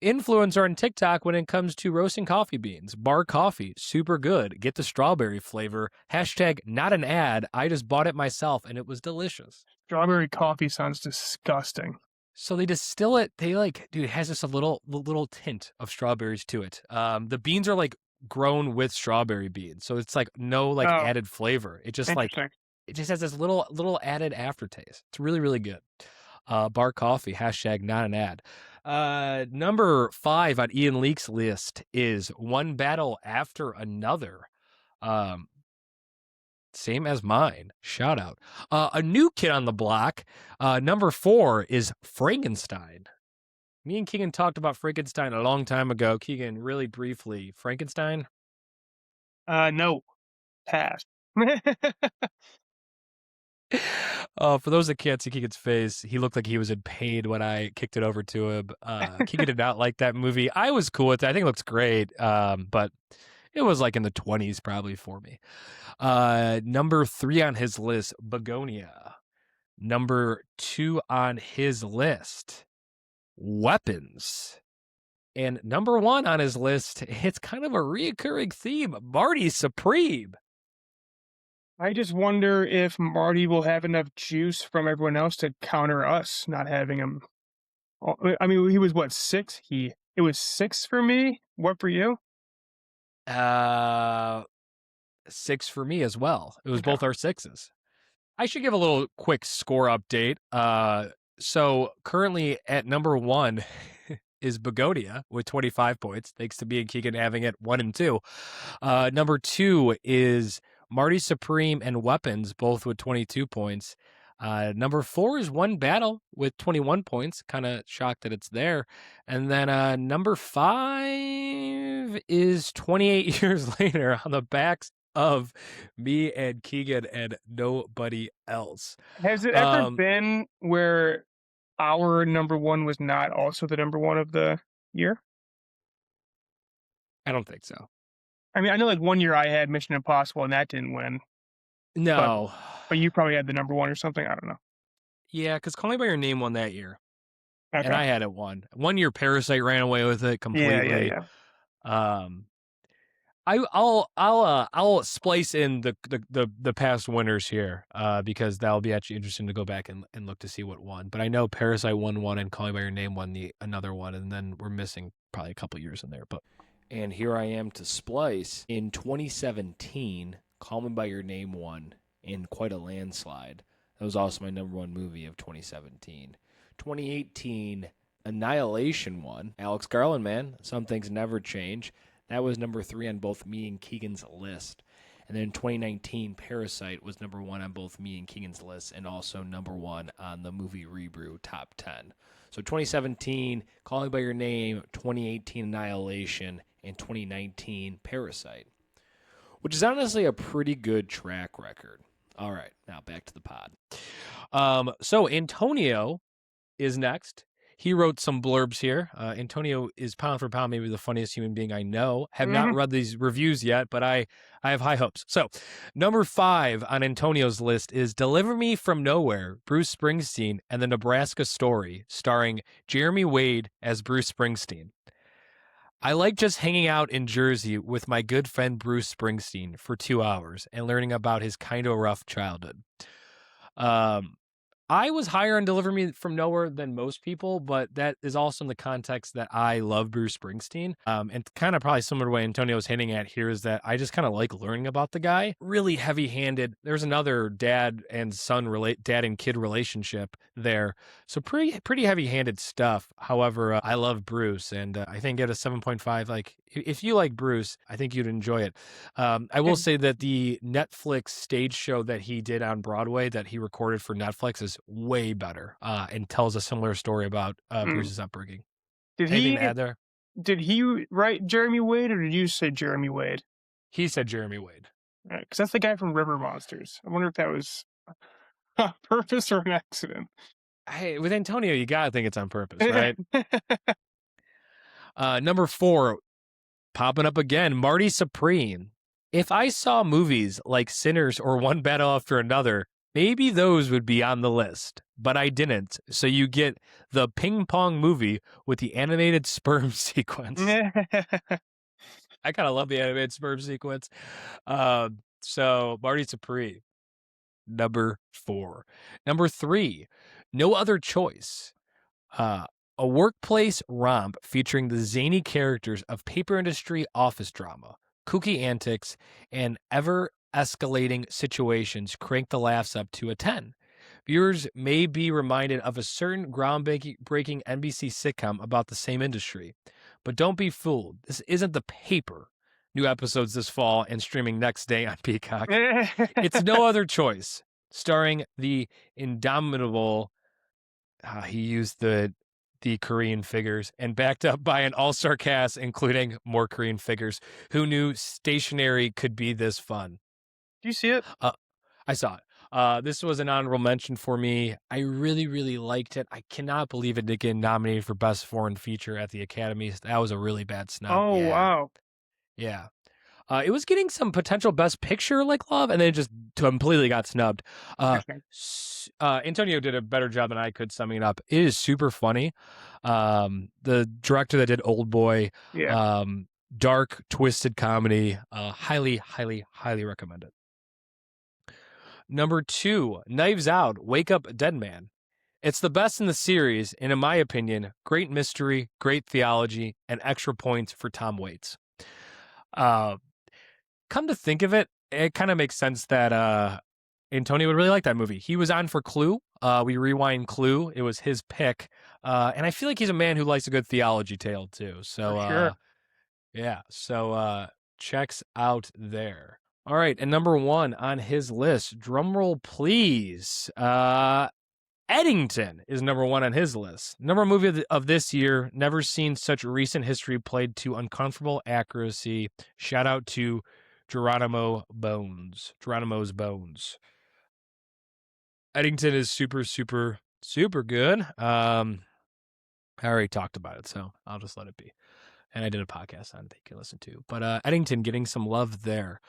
influencer on TikTok when it comes to roasting coffee beans. Bar coffee, super good. Get the strawberry flavor. # not an ad. I just bought it myself and it was delicious. Strawberry coffee sounds disgusting. So they distill it. It has just a little tint of strawberries to it. The beans are grown with strawberry beans, so it's no added flavor. It just it just has this little added aftertaste. It's really, really good. Bar coffee. # not an ad. Number 5 on Ian Leake's list is One Battle After Another. Same as mine. Shout out. A new kid on the block. Number 4 is Frankenstein. Me and Keegan talked about Frankenstein a long time ago. Keegan, really briefly, Frankenstein? No. Pass. For those that can't see Keegan's face, he looked like he was in pain when I kicked it over to him. Keegan did not like that movie. I was cool with it. I think it looks great, but it was in the 20s probably for me. Number 3 on his list, Begonia. Number 2 on his list, Weapons. And number 1 on his list, it's kind of a reoccurring theme, Marty Supreme. I just wonder if Marty will have enough juice from everyone else to counter us not having him. I mean, he was what, 6? It was 6 for me. What for you? 6 for me as well. It was both our 6s. I should give a little quick score update. So currently at number 1 is Begonia with 25 points, thanks to me and Keegan having it 1 and 2. Number 2 is Marty Supreme and Weapons, both with 22 points. Number 4 is One Battle with 21 points. Kind of shocked that it's there. And then number 5 is 28 years later on the backs of me and Keegan and nobody else. Has it ever been where our number 1 was not also the number 1 of the year? I don't think so. I mean, I know 1 year I had Mission Impossible and that didn't win. No. But you probably had the number one or something. I don't know. Yeah, because Call Me by Your Name won that year, and Okay. I had it won. 1 year, Parasite ran away with it completely. Yeah. Um, I'll splice in the past winners here, because that'll be actually interesting to go back and look to see what won. But I know Parasite won one and Call Me by Your Name won another one, and then we're missing probably a couple years in there. And here I am to splice. In 2017, Call Me by Your Name won in quite a landslide. That was also my number one movie of 2017. 2018, Annihilation won. Alex Garland, man, some things never change. That was number 3 on both me and Keegan's list. And then in 2019, Parasite was number 1 on both me and Keegan's list, and also number 1 on the Movie Rebrew Top 10. So 2017, Call Me by Your Name, 2018, Annihilation, and 2019, Parasite, which is honestly a pretty good track record. All right, now back to the pod. So Antonio is next. He wrote some blurbs here. Antonio is pound for pound maybe the funniest human being I know. Have not read these reviews yet, but I have high hopes. So, number 5 on Antonio's list is Deliver Me From Nowhere, Bruce Springsteen and the Nebraska Story, starring Jeremy Wade as Bruce Springsteen. I like just hanging out in Jersey with my good friend Bruce Springsteen for 2 hours and learning about his kind of rough childhood. I was higher on Deliver Me From Nowhere than most people, but that is also in the context that I love Bruce Springsteen. And kind of probably similar to what Antonio was hinting at here is that I just kind of like learning about the guy. Really heavy-handed. There's another dad and kid relationship there. So pretty heavy-handed stuff. However, I love Bruce, and I think at a 7.5, like if you like Bruce, I think you'd enjoy it. I will say that the Netflix stage show that he did on Broadway that he recorded for Netflix is way better, and tells a similar story about Bruce's upbringing. Anything to add there? Did he write Jeremy Wade, or did you say Jeremy Wade? He said Jeremy Wade. Because that's the guy from River Monsters. I wonder if that was on purpose or an accident. Hey, with Antonio, you gotta think it's on purpose, right? Number 4, popping up again, Marty Supreme. If I saw movies like Sinners or One Battle After Another, maybe those would be on the list, but I didn't. So you get the ping pong movie with the animated sperm sequence. I kind of love the animated sperm sequence. So Marty Supreme, number 4. Number 3, No Other Choice. A workplace romp featuring the zany characters of paper industry office drama, kooky antics, and ever-escalating situations crank the laughs up to a 10. Viewers may be reminded of a certain groundbreaking NBC sitcom about the same industry. But don't be fooled. This isn't The Paper. New episodes this fall and streaming next day on Peacock. It's No Other Choice, starring the indomitable... he used the Korean figures, and backed up by an all-star cast, including more Korean figures. Who knew stationery could be this fun? Do you see it? I saw it. This was an honorable mention for me. I really, really liked it. I cannot believe it did get nominated for Best Foreign Feature at the Academies. That was a really bad snub. Oh, yeah. Wow. Yeah. It was getting some potential Best Picture like love, and then it just completely got snubbed. Antonio did a better job than I could summing it up. It is super funny. The director that did Old Boy, dark, twisted comedy. Highly, highly, highly recommend it. Number 2, Knives Out, Wake Up Dead Man. It's the best in the series, and in my opinion, great mystery, great theology, and extra points for Tom Waits. Come to think of it, it kind of makes sense that Antonio would really like that movie. He was on for Clue. We rewind Clue. It was his pick. And I feel like he's a man who likes a good theology tale too. So, sure. Yeah. So checks out there. All right. And number 1 on his list, drumroll please. Eddington is number 1 on his list. Number one movie of this year. Never seen such recent history played to uncomfortable accuracy. Shout out to Geronimo's Bones. Eddington is super, super, super good. I already talked about it, so I'll just let it be. And I did a podcast on it that you can listen to. But Eddington getting some love there.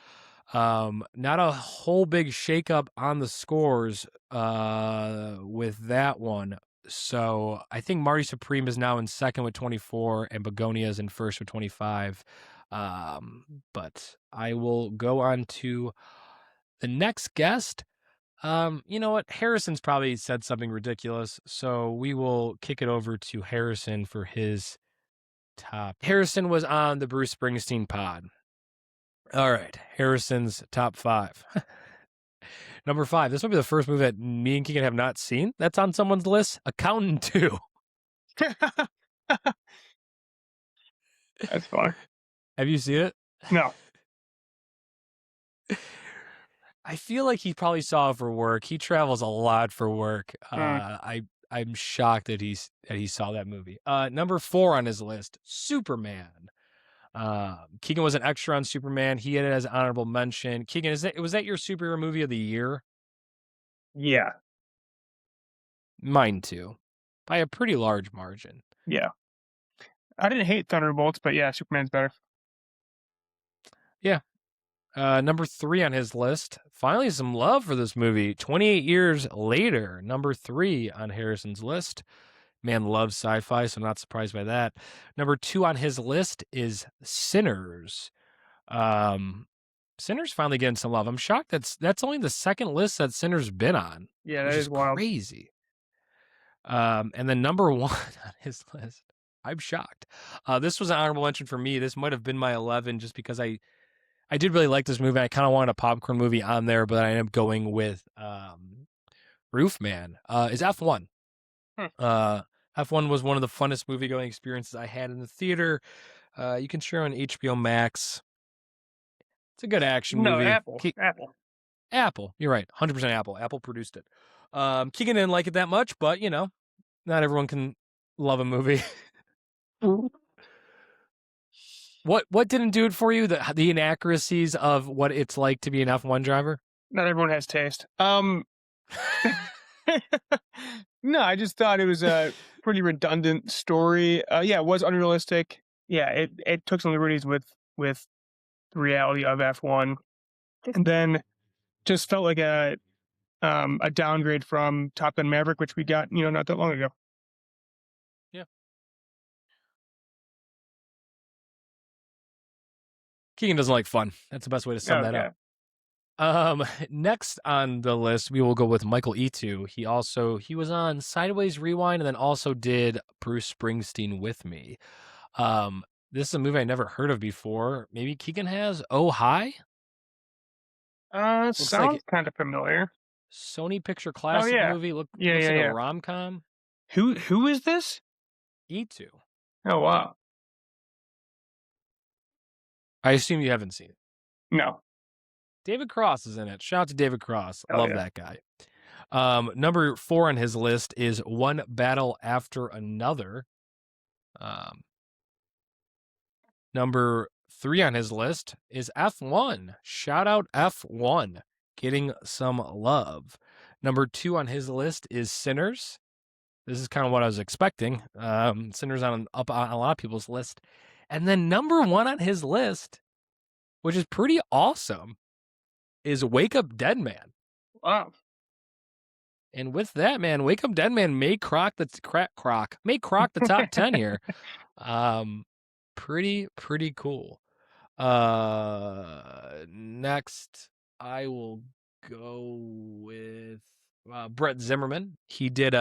Not a whole big shakeup on the scores with that one. So I think Marty Supreme is now in second with 24 and Begonia is in first with 25. But I will go on to the next guest. You know what? Harrison's probably said something ridiculous, so we will kick it over to Harrison for his top. Harrison was on the Bruce Springsteen pod. All right, Harrison's top 5. Number 5. This will be the first movie that me and Keegan have not seen that's on someone's list. Accountant 2. That's fun. Have you seen it? No. I feel like he probably saw it for work. He travels a lot for work. I'm shocked that he saw that movie. Number 4 on his list, Superman. Keegan was an extra on Superman. He had it as an honorable mention. Keegan, was that your superhero movie of the year? Yeah. Mine too, by a pretty large margin. Yeah. I didn't hate Thunderbolts, but yeah, Superman's better. Yeah. Number 3 on his list. Finally, some love for this movie. 28 years later, number 3 on Harrison's list. Man loves sci-fi, so I'm not surprised by that. Number 2 on his list is Sinners. Sinners finally getting some love. I'm shocked that's only the second list that Sinners been on. Yeah, that is wild. Crazy. And then number 1 on his list. I'm shocked. This was an honorable mention for me. This might have been my 11 just because I did really like this movie. I kind of wanted a popcorn movie on there, but I ended up going with Roofman. Is F1. F1 was one of the funnest movie-going experiences I had in the theater. You can share on HBO Max. It's a good action movie. Apple. You're right. 100% Apple. Apple produced it. Keegan didn't like it that much, but, not everyone can love a movie. What didn't do it for you? The inaccuracies of what it's like to be an F1 driver? Not everyone has taste. No, I just thought it was a pretty redundant story. Yeah, it was unrealistic. Yeah, it took some liberties with the reality of F1, and then just felt like a downgrade from Top Gun Maverick, which we got not that long ago. Yeah. Keegan doesn't like fun. That's the best way to sum that up. Next on the list, we will go with Michael Etu. He was on Sideways Rewind and then also did Bruce Springsteen with me. This is a movie I never heard of before. Maybe Keegan has. Oh Hi? Sounds kind of familiar. Sony Picture Classic movie. Looks like a rom-com. Who is this? Etu. Oh, wow. I assume you haven't seen it. No. David Cross is in it. Shout out to David Cross. Oh, Love that guy. Number 4 on his list is One Battle After Another. Number 3 on his list is F1. Shout out F1. Getting some love. Number 2 on his list is Sinners. This is kind of what I was expecting. Sinners up on a lot of people's list. And then number 1 on his list, which is pretty awesome, is Wake Up Dead Man. Wow. And with that, man, Wake Up Dead Man may crock the top 10 here. Pretty cool. Next, I will go with Brett Zimmerman. He did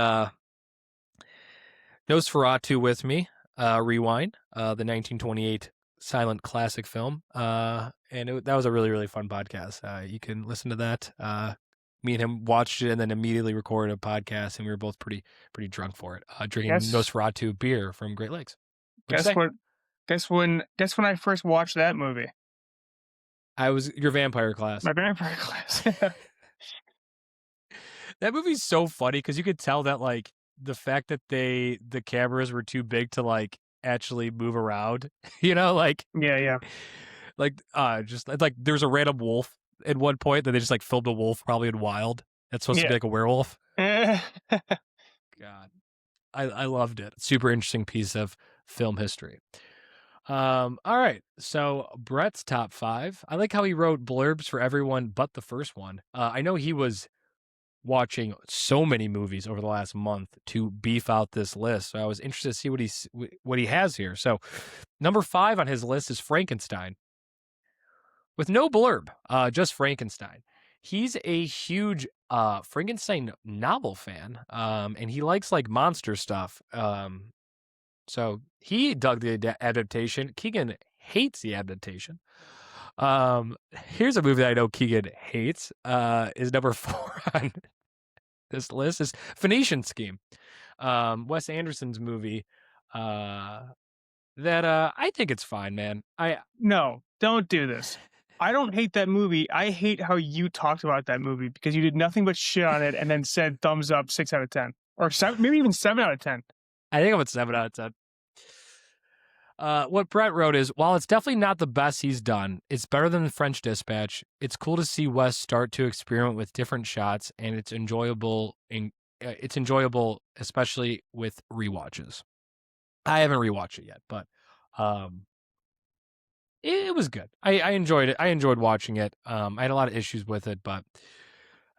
Nosferatu with me. Rewind, the 1928 silent classic film. And that was a really, really fun podcast. You can listen to that. Me and him watched it and then immediately recorded a podcast, and we were both pretty drunk for it. Drinking Nosferatu beer from Great Lakes. Guess when I first watched that movie? I was your vampire class. My vampire class. That movie's so funny because you could tell that like the fact that the cameras were too big to like actually move around, like just like there's a random wolf at one point that they just like filmed a wolf probably in wild. That's supposed to be like a werewolf. God, I loved it. Super interesting piece of film history. All right. So Brett's top 5. I like how he wrote blurbs for everyone but the first one. I know he was watching so many movies over the last month to beef out this list. So I was interested to see what he has here. So number 5 on his list is Frankenstein, with no blurb, just Frankenstein. He's a huge Frankenstein novel fan, and he likes like monster stuff. So he dug the adaptation. Keegan hates the adaptation. Here's a movie that I know Keegan hates. Is number 4 on this list is Phoenician Scheme, Wes Anderson's movie. That I think it's fine, man. No, don't do this. I don't hate that movie. I hate how you talked about that movie because you did nothing but shit on it and then said thumbs up 6 out of 10 or 7, maybe even 7 out of 10. I think I'm at 7 out of 10. What Brett wrote is, while it's definitely not the best he's done, it's better than the French Dispatch. It's cool to see Wes start to experiment with different shots, and it's enjoyable. It's enjoyable, especially with rewatches. I haven't rewatched it yet, but it was good. I enjoyed it. I enjoyed watching it. I had a lot of issues with it, but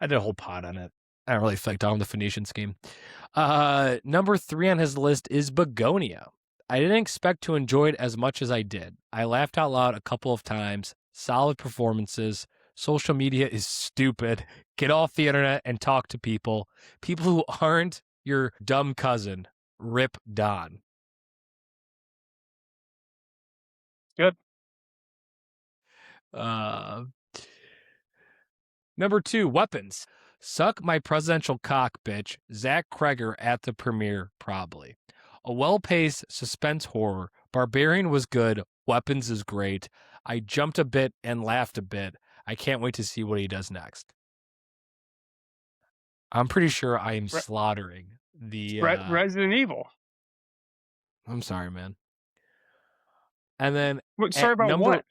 I did a whole pod on it. I don't really flicked on the Phoenician Scheme. Number 3 on his list is Begonia. I didn't expect to enjoy it as much as I did. I laughed out loud a couple of times. Solid performances. Social media is stupid. Get off the internet and talk to people. People who aren't your dumb cousin. Rip Don. Good. Number 2, Weapons. Suck my presidential cock, bitch. Zach Kreger at the premiere, probably. A well-paced suspense horror. Barbarian was good. Weapons is great. I jumped a bit and laughed a bit. I can't wait to see what he does next. I'm pretty sure I am slaughtering the Resident Evil. I'm sorry, man. And then sorry about what?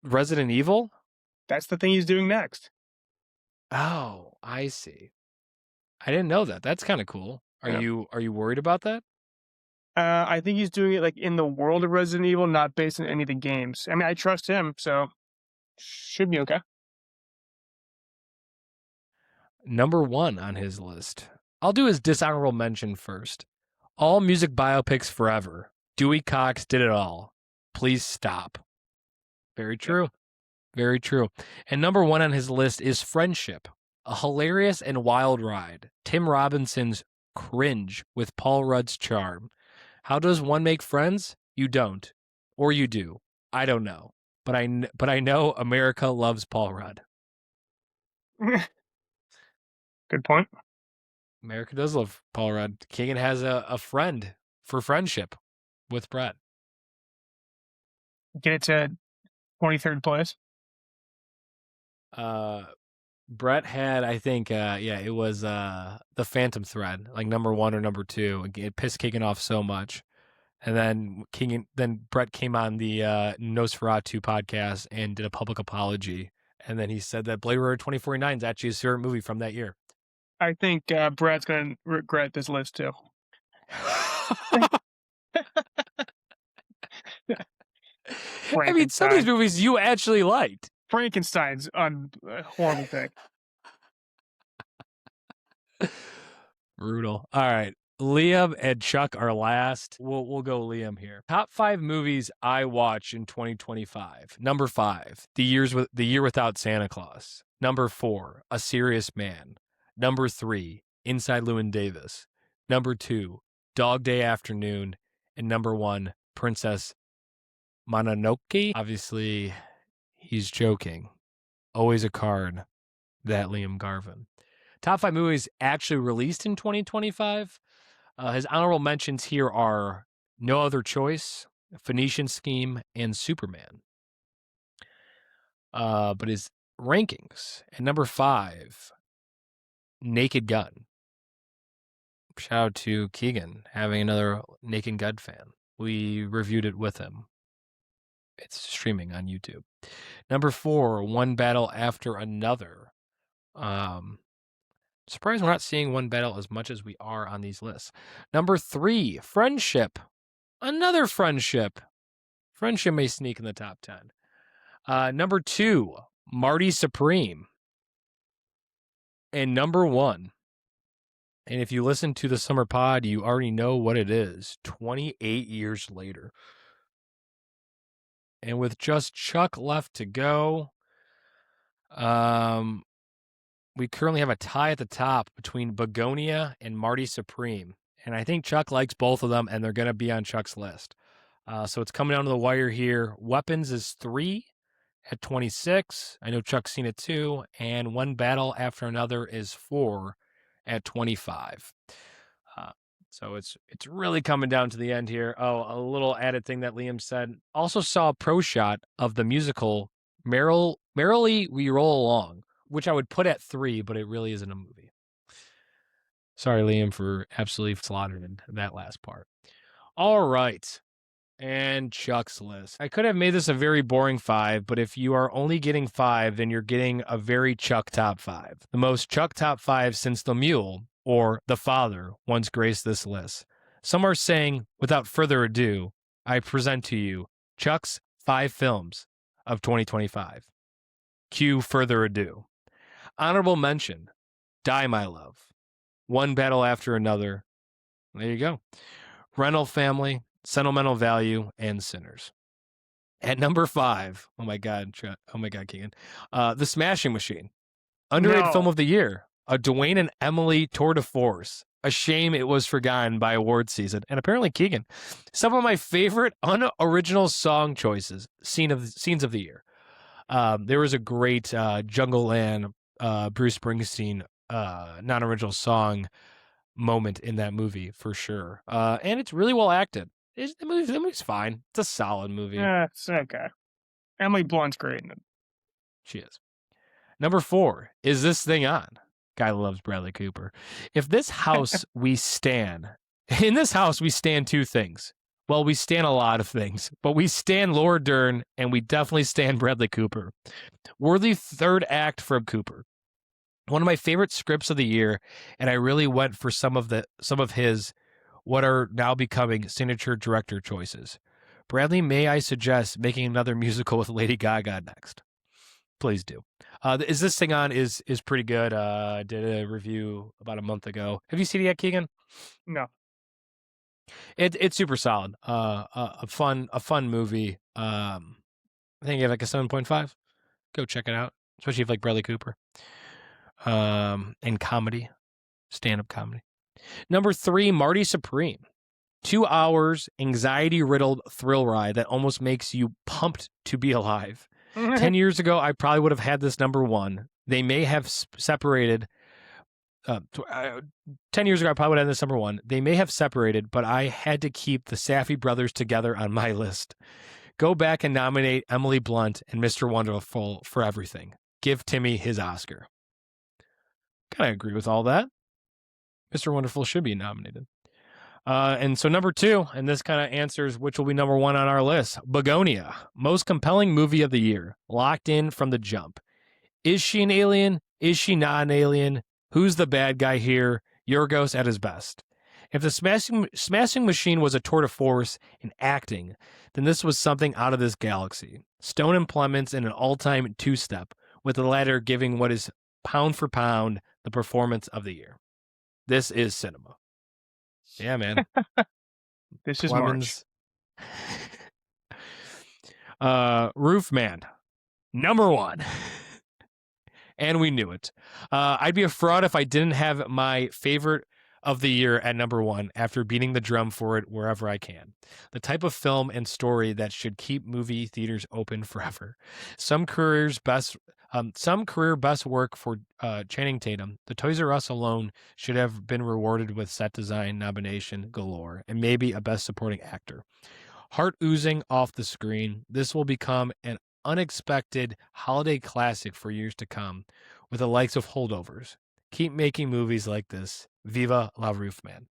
Resident Evil? That's the thing he's doing next. Oh, I see. I didn't know that. That's kind of cool. Are you worried about that? I think he's doing it like in the world of Resident Evil, not based on any of the games. I mean, I trust him, so should be okay. Number 1 on his list. I'll do his dishonorable mention first. All music biopics forever. Dewey Cox did it all. Please stop. Very true. Very true. And number 1 on his list is Friendship. A hilarious and wild ride. Tim Robinson's cringe with Paul Rudd's charm. How does one make friends? You don't. Or you do. I don't know. But I know America loves Paul Rudd. Good point. America does love Paul Rudd. Keegan has a friend for Friendship with Brett. Get it to 23rd place. Brett had, I think, it was the Phantom Thread, like number 1 or number 2. It pissed Keegan off so much, and then Brett came on the Nosferatu podcast and did a public apology, and then he said that Blade Runner 2049 is actually his favorite movie from that year. I think Brett's gonna regret this list too. I mean, some of these movies you actually liked. Frankenstein's a horrible thing. Brutal. All right. Liam and Chuck are last. We'll go Liam here. Top 5 movies I watched in 2025. Number 5, The Year Without Santa Claus. Number 4, A Serious Man. Number 3, Inside Llewyn Davis. Number 2, Dog Day Afternoon. And number 1, Princess Mononoke. Obviously, he's joking. Always a card, that Liam Garvin. Top 5 movies actually released in 2025. His honorable mentions here are No Other Choice, Phoenician Scheme, and Superman. But his rankings, at number 5, Naked Gun. Shout out to Keegan, having another Naked Gun fan. We reviewed it with him. It's streaming on YouTube. Number 4, One Battle After Another. Surprised we're not seeing One Battle as much as we are on these lists. Number 3, Friendship. Another friendship. Friendship may sneak in the top 10. Number 2, Marty Supreme. And number 1, and if you listen to the summer pod, you already know what it is, 28 years later. And with just Chuck left to go, we currently have a tie at the top between Begonia and Marty Supreme. And I think Chuck likes both of them, and they're going to be on Chuck's list. So it's coming down to the wire here. Weapons is 3 at 26. I know Chuck's seen it too. And One Battle After Another is 4 at 25. So it's really coming down to the end here. Oh, a little added thing that Liam said. Also saw a pro shot of the musical Merrily We Roll Along, which I would put at 3, but it really isn't a movie. Sorry, Liam, for absolutely slaughtering that last part. All right. And Chuck's list. I could have made this a very boring 5, but if you are only getting 5, then you're getting a very Chuck top 5. The most Chuck top 5 since the Mule or the Father once graced this list. Some are saying, without further ado, I present to you Chuck's 5 films of 2025. Cue further ado. Honorable mention, Die My Love, One Battle After Another. There you go. Rental Family, Sentimental Value, and Sinners. At number 5, oh my God, Keegan, The Smashing Machine, underrated film of the year, a Dwayne and Emily tour de force. A shame it was forgotten by award season, and apparently Keegan. Some of my favorite unoriginal song choices, scenes of the year. There was a great Jungle Land, Bruce Springsteen non-original song moment in that movie for sure, and it's really well acted. The movie's fine. It's a solid movie. Yeah, it's okay. Emily Blunt's great in it. She is. Number 4, Is This Thing On? Guy loves Bradley Cooper. If this house we stand, in this house we stand 2 things. Well, we stand a lot of things, but we stand Laura Dern, and we definitely stand Bradley Cooper. Worthy third act from Cooper. One of my favorite scripts of the year, and I really went for some of his what are now becoming signature director choices. Bradley, may I suggest making another musical with Lady Gaga next? Please do. Is This Thing On is pretty good. I did a review about a month ago. Have you seen it yet, Keegan? No. It's super solid. A fun movie. I think you have like a 7.5. Go check it out, especially if you like Bradley Cooper. And comedy, stand-up comedy. Number 3, Marty Supreme. 2 hours, anxiety-riddled thrill ride that almost makes you pumped to be alive. 10 years ago, I probably would have had this number 1. They may have separated. 10 years ago, I probably would have had this number 1. They may have separated, but I had to keep the Safdie brothers together on my list. Go back and nominate Emily Blunt and Mr. Wonderful for everything. Give Timmy his Oscar. Kind of agree with all that. Mr. Wonderful should be nominated. And so number 2, and this kind of answers which will be number 1 on our list, Begonia, most compelling movie of the year, locked in from the jump. Is she an alien? Is she not an alien? Who's the bad guy here? Yorgos at his best. If the Smashing Machine was a tour de force in acting, then this was something out of this galaxy. Stone and Plemons in an all-time 2-step, with the latter giving what is pound for pound the performance of the year. This is cinema. Yeah, man. This is March. Roofman, number 1. And we knew it. I'd be a fraud if I didn't have my favorite of the year at number 1 after beating the drum for it wherever I can. The type of film and story that should keep movie theaters open forever. Some career best work for Channing Tatum. The Toys R Us alone should have been rewarded with set design nomination galore and maybe a best supporting actor. Heart oozing off the screen, this will become an unexpected holiday classic for years to come with the likes of Holdovers. Keep making movies like this. Viva la Roofman.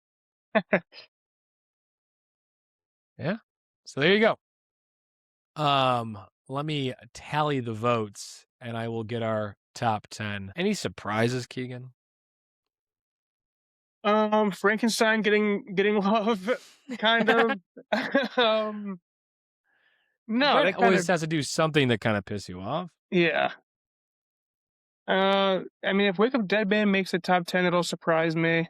Yeah. So there you go. Let me tally the votes and I will get our top 10. Any surprises, Keegan? Frankenstein getting love, kind of. um, no, Brett that kind of always has to do something that kind of piss you off. yeah. I mean, if Wake Up Dead Man makes the top 10, it'll surprise me.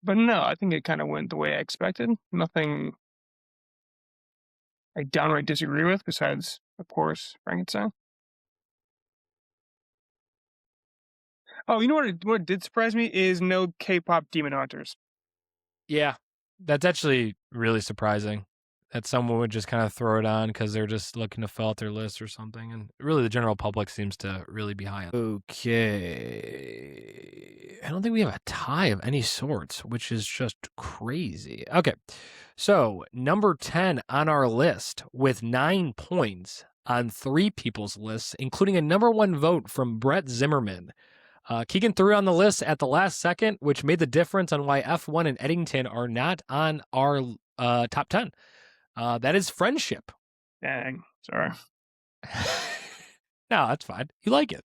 But no, I think it kind of went the way I expected. Nothing I downright disagree with, besides, of course, Frankenstein. Oh, you know what did surprise me is no K-pop Demon Hunters. Yeah, that's actually really surprising that someone would just kind of throw it on because they're just looking to fill out their list or something. And really, the general public seems to really be high on. Okay. I don't think we have a tie of any sorts, which is just crazy. Okay. So, number 10 on our list with 9 points on 3 people's lists, including a number 1 vote from Brett Zimmerman. Keegan threw on the list at the last second, which made the difference on why F1 and Eddington are not on our top 10. That is Friendship. Dang, sorry. No, that's fine. You like it.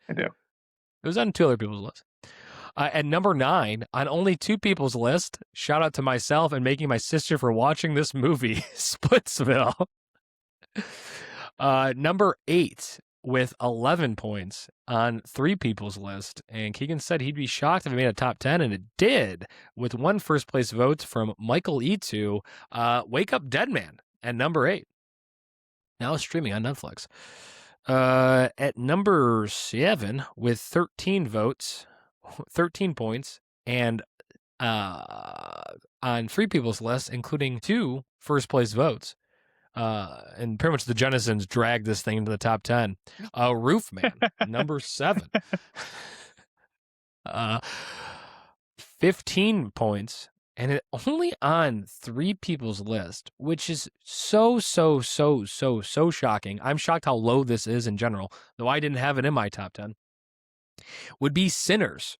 I do. It was on 2 other people's lists. At number 9, on only 2 people's list, shout out to myself and making my sister for watching this movie, Splitsville. Number 8, with 11 points on 3 people's list. And Keegan said he'd be shocked if it made a top 10, and it did, with 1 first place vote from Michael E2, Wake Up Dead Man at number 8. Now streaming on Netflix. At number 7, with 13 votes, 13 points, and on 3 people's list, including 2 first place votes. And pretty much the Jennisons dragged this thing into the top 10. Roofman, number 7. 15 points, and it only on 3 people's list, which is so shocking. I'm shocked how low this is in general, though I didn't have it in my top 10. Would be Sinners.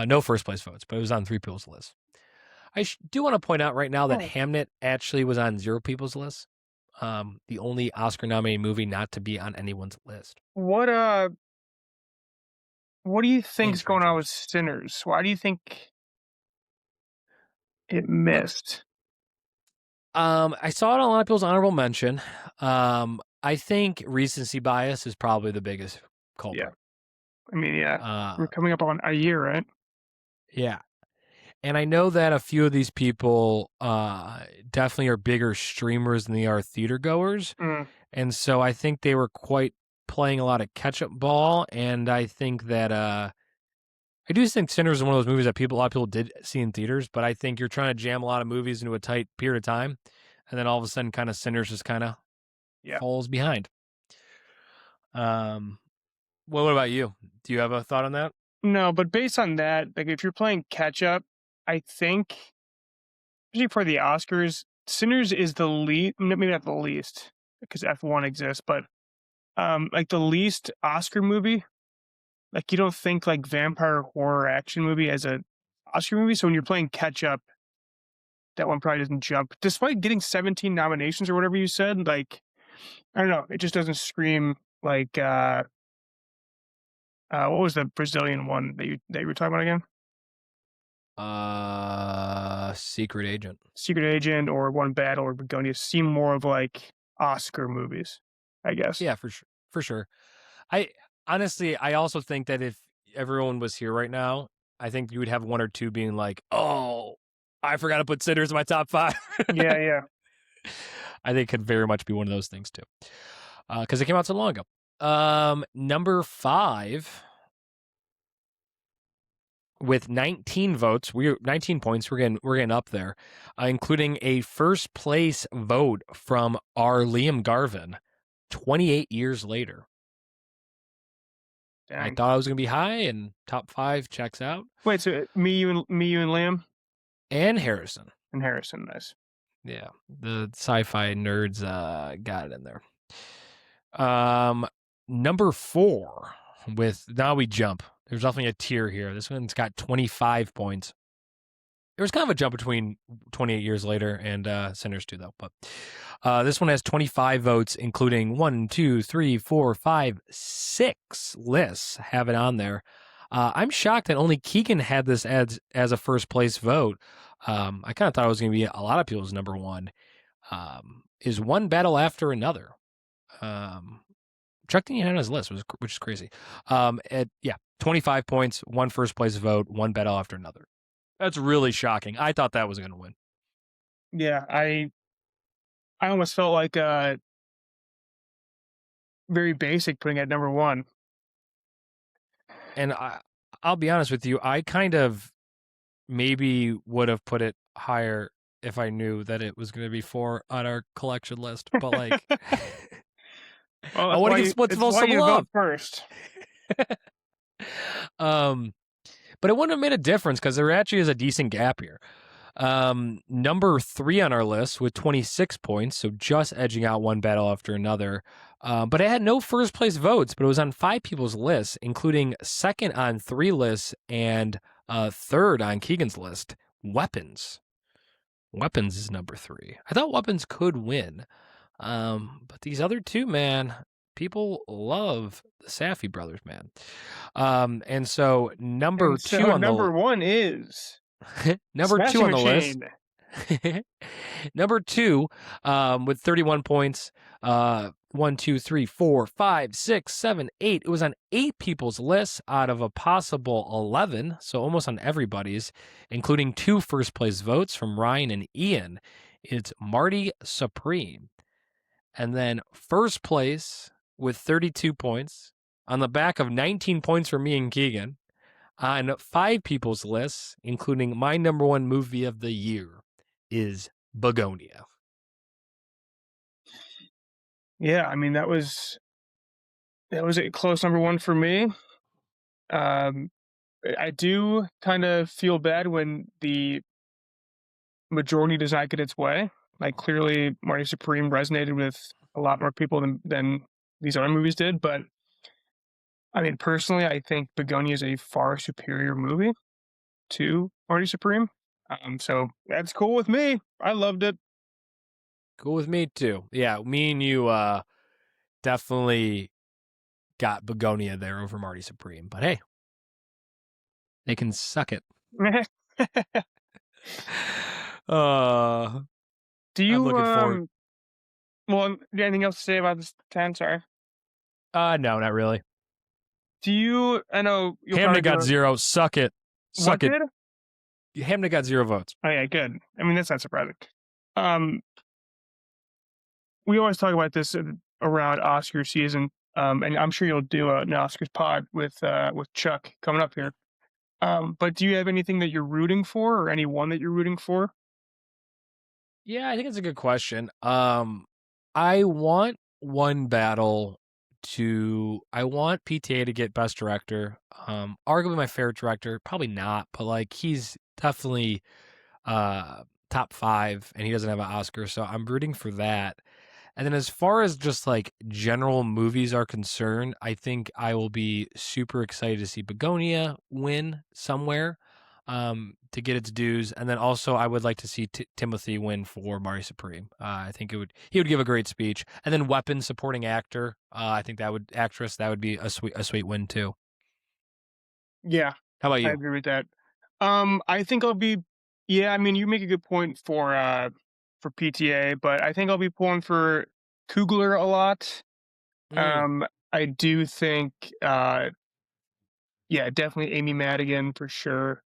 No first place votes, but it was on 3 people's list. I do want to point out right now that Hamnet actually was on 0 people's list. The only Oscar-nominated movie not to be on anyone's list. What do you think's going on with Sinners? Why do you think it missed? I saw it on a lot of people's honorable mention. I think recency bias is probably the biggest culprit. Yeah. I mean, yeah. We're coming up on a year, right? Yeah. And I know that a few of these people definitely are bigger streamers than they are theater goers. And so I think they were quite playing a lot of catch-up ball. And I think that I do think Sinners is one of those movies that a lot of people did see in theaters. But I think you're trying to jam a lot of movies into a tight period of time. And then all of a sudden kind of Sinners just kind of falls behind. What about you? Do you have a thought on that? No, but based on that, like if you're playing catch-up, I think, especially for the Oscars, Sinners is the least, maybe not the least, because F1 exists, but like the least Oscar movie. Like you don't think like vampire horror action movie as a Oscar movie. So when you're playing catch up, that one probably doesn't jump. Despite getting 17 nominations or whatever you said, like, I don't know, it just doesn't scream like, what was the Brazilian one that you were talking about again? Secret Agent, or One Battle or Begonia seem more of like Oscar movies, I guess. Yeah, for sure. I honestly also think that if everyone was here right now, I think you would have 1 or 2 being like, "Oh, I forgot to put Sinners in my top 5." Yeah. I think it could very much be one of those things too, because it came out so long ago. Number 5. With 19 votes, 19 points. We're getting up there, including a first place vote from our Liam Garvin, 28 years later. Dang. I thought I was gonna be high, and top 5 checks out. Wait, so me, you, and Liam, and Harrison, nice. Yeah, the sci-fi nerds got it in there. Number 4 with now we jump. There's definitely a tier here. This one's got 25 points. There was kind of a jump between 28 years later and Sinners 2, though. But this one has 25 votes, including 1, 2, 3, 4, 5, 6 lists have it on there. I'm shocked that only Keegan had this as a first place vote. I kind of thought it was going to be a lot of people's number one. Is One Battle After Another. Chuck didn't have on his list, which is crazy. 25 points, one first place vote, One Battle After Another. That's really shocking. I thought that was going to win. Yeah, I almost felt like very basic putting it at number one. And I'll be honest with you, I kind of maybe would have put it higher if I knew that it was going to be 4 on our collection list. But like, Well, I want to give Splitsville some love first. But it wouldn't have made a difference because there actually is a decent gap here. Number 3 on our list with 26 points, so just edging out One Battle After Another. But it had no first place votes, but it was on 5 people's lists, including second on 3 lists and third on Keegan's list. Weapons. Weapons is number 3. I thought Weapons could win. But these other 2, man, people love the Safdie brothers, man. And so number 2 on number 1 is number 2 on the Machine. list. Number 2, with 31 points. 1, 2, 3, 4, 5, 6, 7, 8. It was on 8 people's lists out of a possible 11, so almost on everybody's, including 2 first place votes from Ryan and Ian. It's Marty Supreme. And then first place with 32 points on the back of 19 points for me and Keegan on 5 people's lists, including my number 1 movie of the year, is Begonia. Yeah, I mean, that was a close number 1 for me. I do kind of feel bad when the majority does not get its way. Like, clearly, Marty Supreme resonated with a lot more people than these other movies did. But, I mean, personally, I think Begonia is a far superior movie to Marty Supreme. So that's cool with me. I loved it. Cool with me, too. Yeah, me and you definitely got Begonia there over Marty Supreme. But hey, they can suck it. Do you, I'm looking forward. Well, anything else to say about this 10? Sorry. No, not really. Do you, I know you'll Hamden got 0. Suck it. Suck it. Did? Hamden got 0 votes. Oh, yeah, good. I mean, that's not surprising. We always talk about this around Oscar season, and I'm sure you'll do an Oscars pod with Chuck coming up here. But do you have anything that you're rooting for, or anyone that you're rooting for? Yeah, I think it's a good question. I want One Battle I want PTA to get Best Director. Arguably my favorite director, probably not, but like he's definitely top 5 and he doesn't have an Oscar, so I'm rooting for that. And then as far as just like general movies are concerned, I think I will be super excited to see Begonia win somewhere to get its dues. And then also I would like to see Timothy win for Marty Supreme. I think he would give a great speech. And then Weapons supporting actor. I think that would be a sweet win too. Yeah. How about you? I agree with that. I think I'll be, I mean, you make a good point for PTA, but I think I'll be pulling for Coogler a lot. I do think, definitely Amy Madigan for sure.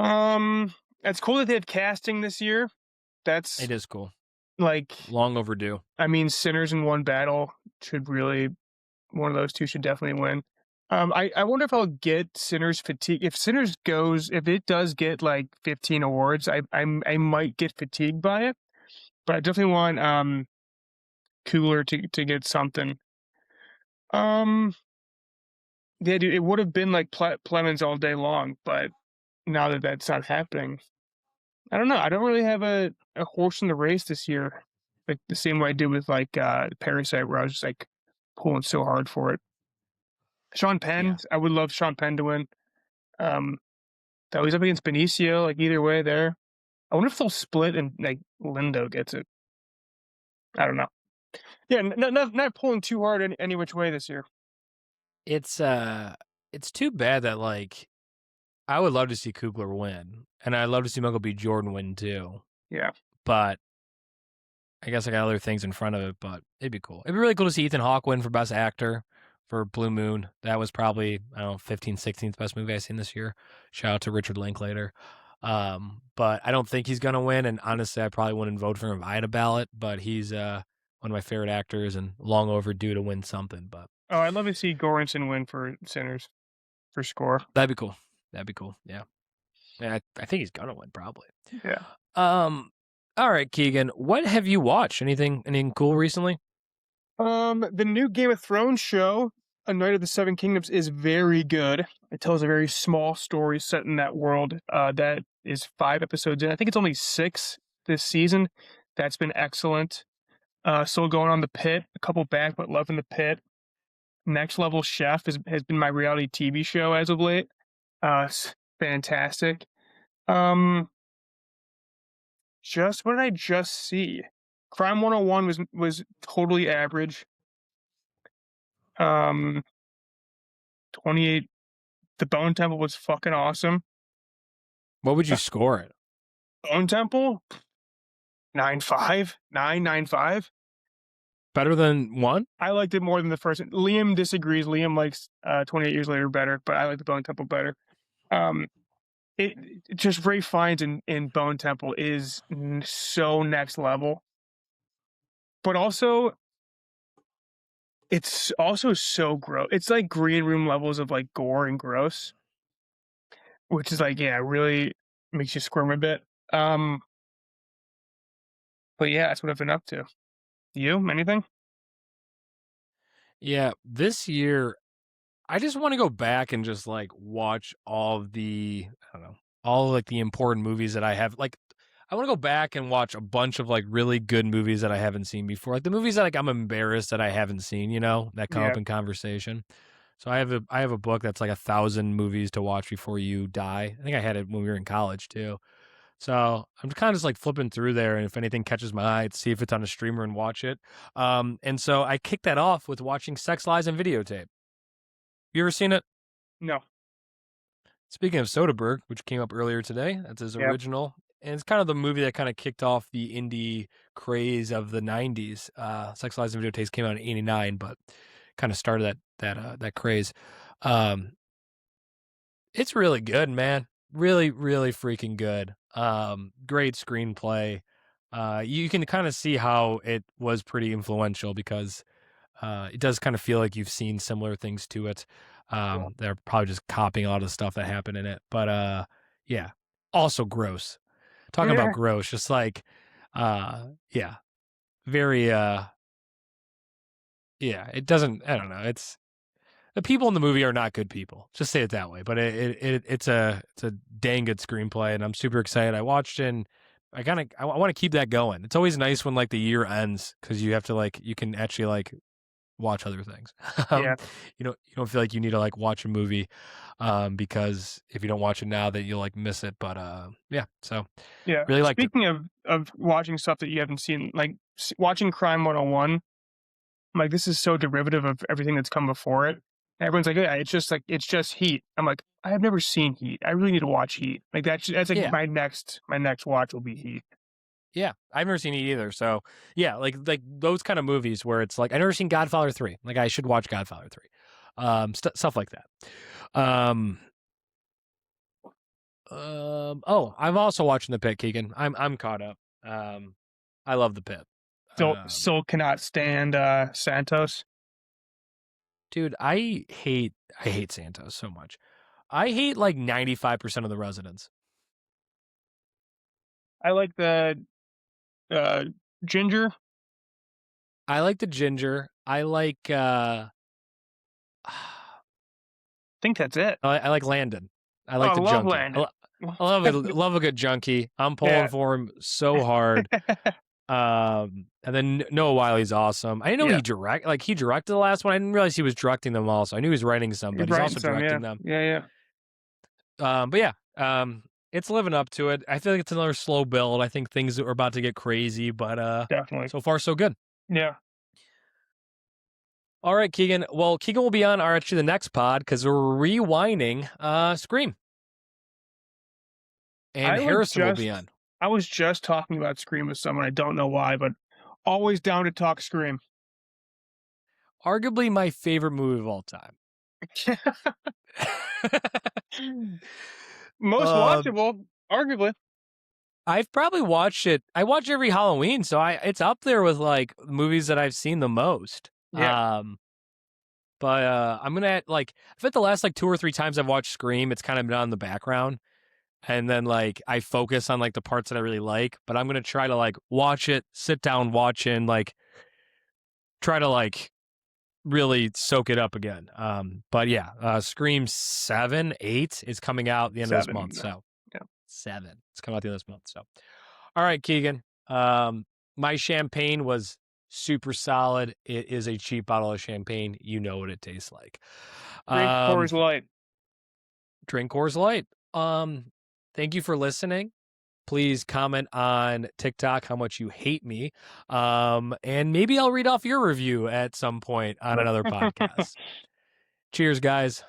It's cool that they have casting this year. It is cool. Like, long overdue. I mean, Sinners in One Battle one of those 2 should definitely win. I wonder if I'll get Sinners fatigue. If it does get like 15 awards, I might get fatigued by it. But I definitely want Coogler to get something. Yeah, dude, it would have been like Plemons all day long, but now that that's not happening, I don't know. I don't really have a horse in the race this year, like the same way I did with like Parasite, where I was just like pulling so hard for it. Sean Penn, I would love Sean Penn to win. That was up against Benicio, like either way there. I wonder if they'll split and like Lindo gets it. I don't know. Yeah, not pulling too hard any which way this year. It's It's too bad that like I would love to see Coogler win, and I'd love to see Michael B. Jordan win too. Yeah. But I guess I got other things in front of it. But it'd be cool. It'd be really cool to see Ethan Hawke win for Best Actor for Blue Moon. That was probably, I don't know, 15th, 16th best movie I've seen this year. Shout out to Richard Linklater. But I don't think he's gonna win, and honestly, I probably wouldn't vote for him if I had a ballot. But he's one of my favorite actors and long overdue to win something. But Oh, I'd love to see Goranson win for Sinners for score. that'd be cool. That'd be cool. Yeah. And I think he's gonna win probably. Yeah. All right, Keegan, what have you watched? Anything cool recently? The new Game of Thrones show, A Night of the Seven Kingdoms, is very good. It tells a very small story set in that world. That is 5 episodes in. I think it's only 6 this season. That's been excellent. Still going on The Pit, a couple back, but loving The Pit. Next Level Chef has been my reality TV show as of late. It's fantastic. Just what did I just see? Crime 101 was totally average. 28. The Bone Temple was fucking awesome. What would you score it? Bone Temple, 9.5, 9.95. Better than 1? I liked it more than the first. Liam disagrees. Liam likes 28 Years Later better, but I like the Bone Temple better. It just Ray Fiennes in Bone Temple is so next level, but also it's also so gross. It's like green room levels of like gore and gross, which is like, yeah, really makes you squirm a bit. But yeah, that's what I've been up to. You, anything? Yeah, this year I just want to go back and just like watch all of the, I don't know, all like the important movies that I have. Like, I want to go back and watch a bunch of like really good movies that I haven't seen before. Like the movies that like I'm embarrassed that I haven't seen, that come up in conversation. So I have a book that's like 1,000 movies to watch before you die. I think I had it when we were in college too. So I'm kind of just like flipping through there, and if anything catches my eye, see if it's on a streamer and watch it. And so I kicked that off with watching Sex, Lies, and Videotape. You ever seen it? No. Speaking of Soderbergh, which came up earlier today, that's his original. And it's kind of the movie that kind of kicked off the indie craze of the 90s. Sex, Lies, and Videotapes came out in 89, but kind of started that craze. It's really good, man. Really, really freaking good. Great screenplay. You can kind of see how it was pretty influential because it does kind of feel like you've seen similar things to it. They're probably just copying a lot of the stuff that happened in it. But yeah, also gross. Talking about gross, just like, yeah, very, yeah, it doesn't, I don't know. It's, the people in the movie are not good people. Just say it that way. But it's a dang good screenplay, and I'm super excited. I watched it, and I want to keep that going. It's always nice when like the year ends because you have to like, you can actually like watch other things. Yeah. You don't feel like you need to like watch a movie because if you don't watch it now, that you'll like miss it. But yeah, so yeah. Really liked it. Speaking of watching stuff that you haven't seen, like watching Crime 101, I'm like, this is so derivative of everything that's come before it. Everyone's like, yeah, it's just Heat. I'm like, I have never seen Heat. I really need to watch Heat. Like that's like my next watch will be Heat. Yeah, I've never seen it either. So yeah, like those kind of movies where it's like I've never seen Godfather 3. Like I should watch Godfather 3. Stuff like that. Oh, I'm also watching The Pit, Keegan. I'm caught up. I love The Pit. Still cannot stand Santos. Dude, I hate Santos so much. I hate like 95% of the residents. I like the ginger. I like the ginger. I like I think that's it. I like Landon. I like the junkie. Landon. I love a good junkie. I'm pulling for him so hard. And then Noah Wiley's awesome. I didn't know he directed the last one. I didn't realize he was directing them all. So I knew he was writing some, but he's also directing them. Yeah. But yeah, it's living up to it. I feel like it's another slow build. I think things are about to get crazy, but definitely. So far so good. Yeah. All right, Keegan. Well, Keegan will be on actually the next pod because we're rewinding Scream. And Harrison will be on. I was just talking about Scream with someone. I don't know why, but always down to talk Scream. Arguably my favorite movie of all time. Most watchable, arguably. I've probably watched it. I watch every Halloween, so it's up there with like movies that I've seen the most. Yeah. But I'm gonna I bet the last like 2 or 3 times I've watched Scream, it's kind of been on the background, and then like I focus on like the parts that I really like. But I'm gonna try to like watch it, sit down, watch it, and like try to like really soak it up again. But yeah, Scream 7, 8 is coming out the end of this month. So yeah. 7, it's coming out the end of this month. So, all right, Keegan. My champagne was super solid. It is a cheap bottle of champagne. You know what it tastes like. Drink Coors Light. Drink Coors Light. Thank you for listening. Please comment on TikTok how much you hate me. And maybe I'll read off your review at some point on another podcast. Cheers, guys.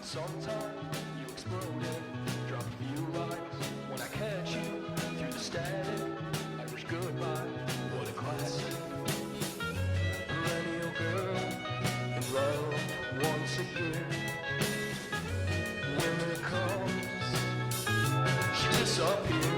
Sometime you exploded, drop a few lines. When I catch you through the static, Irish goodbye, what a classic. Perennial girl in love once a year. When it comes, she disappears.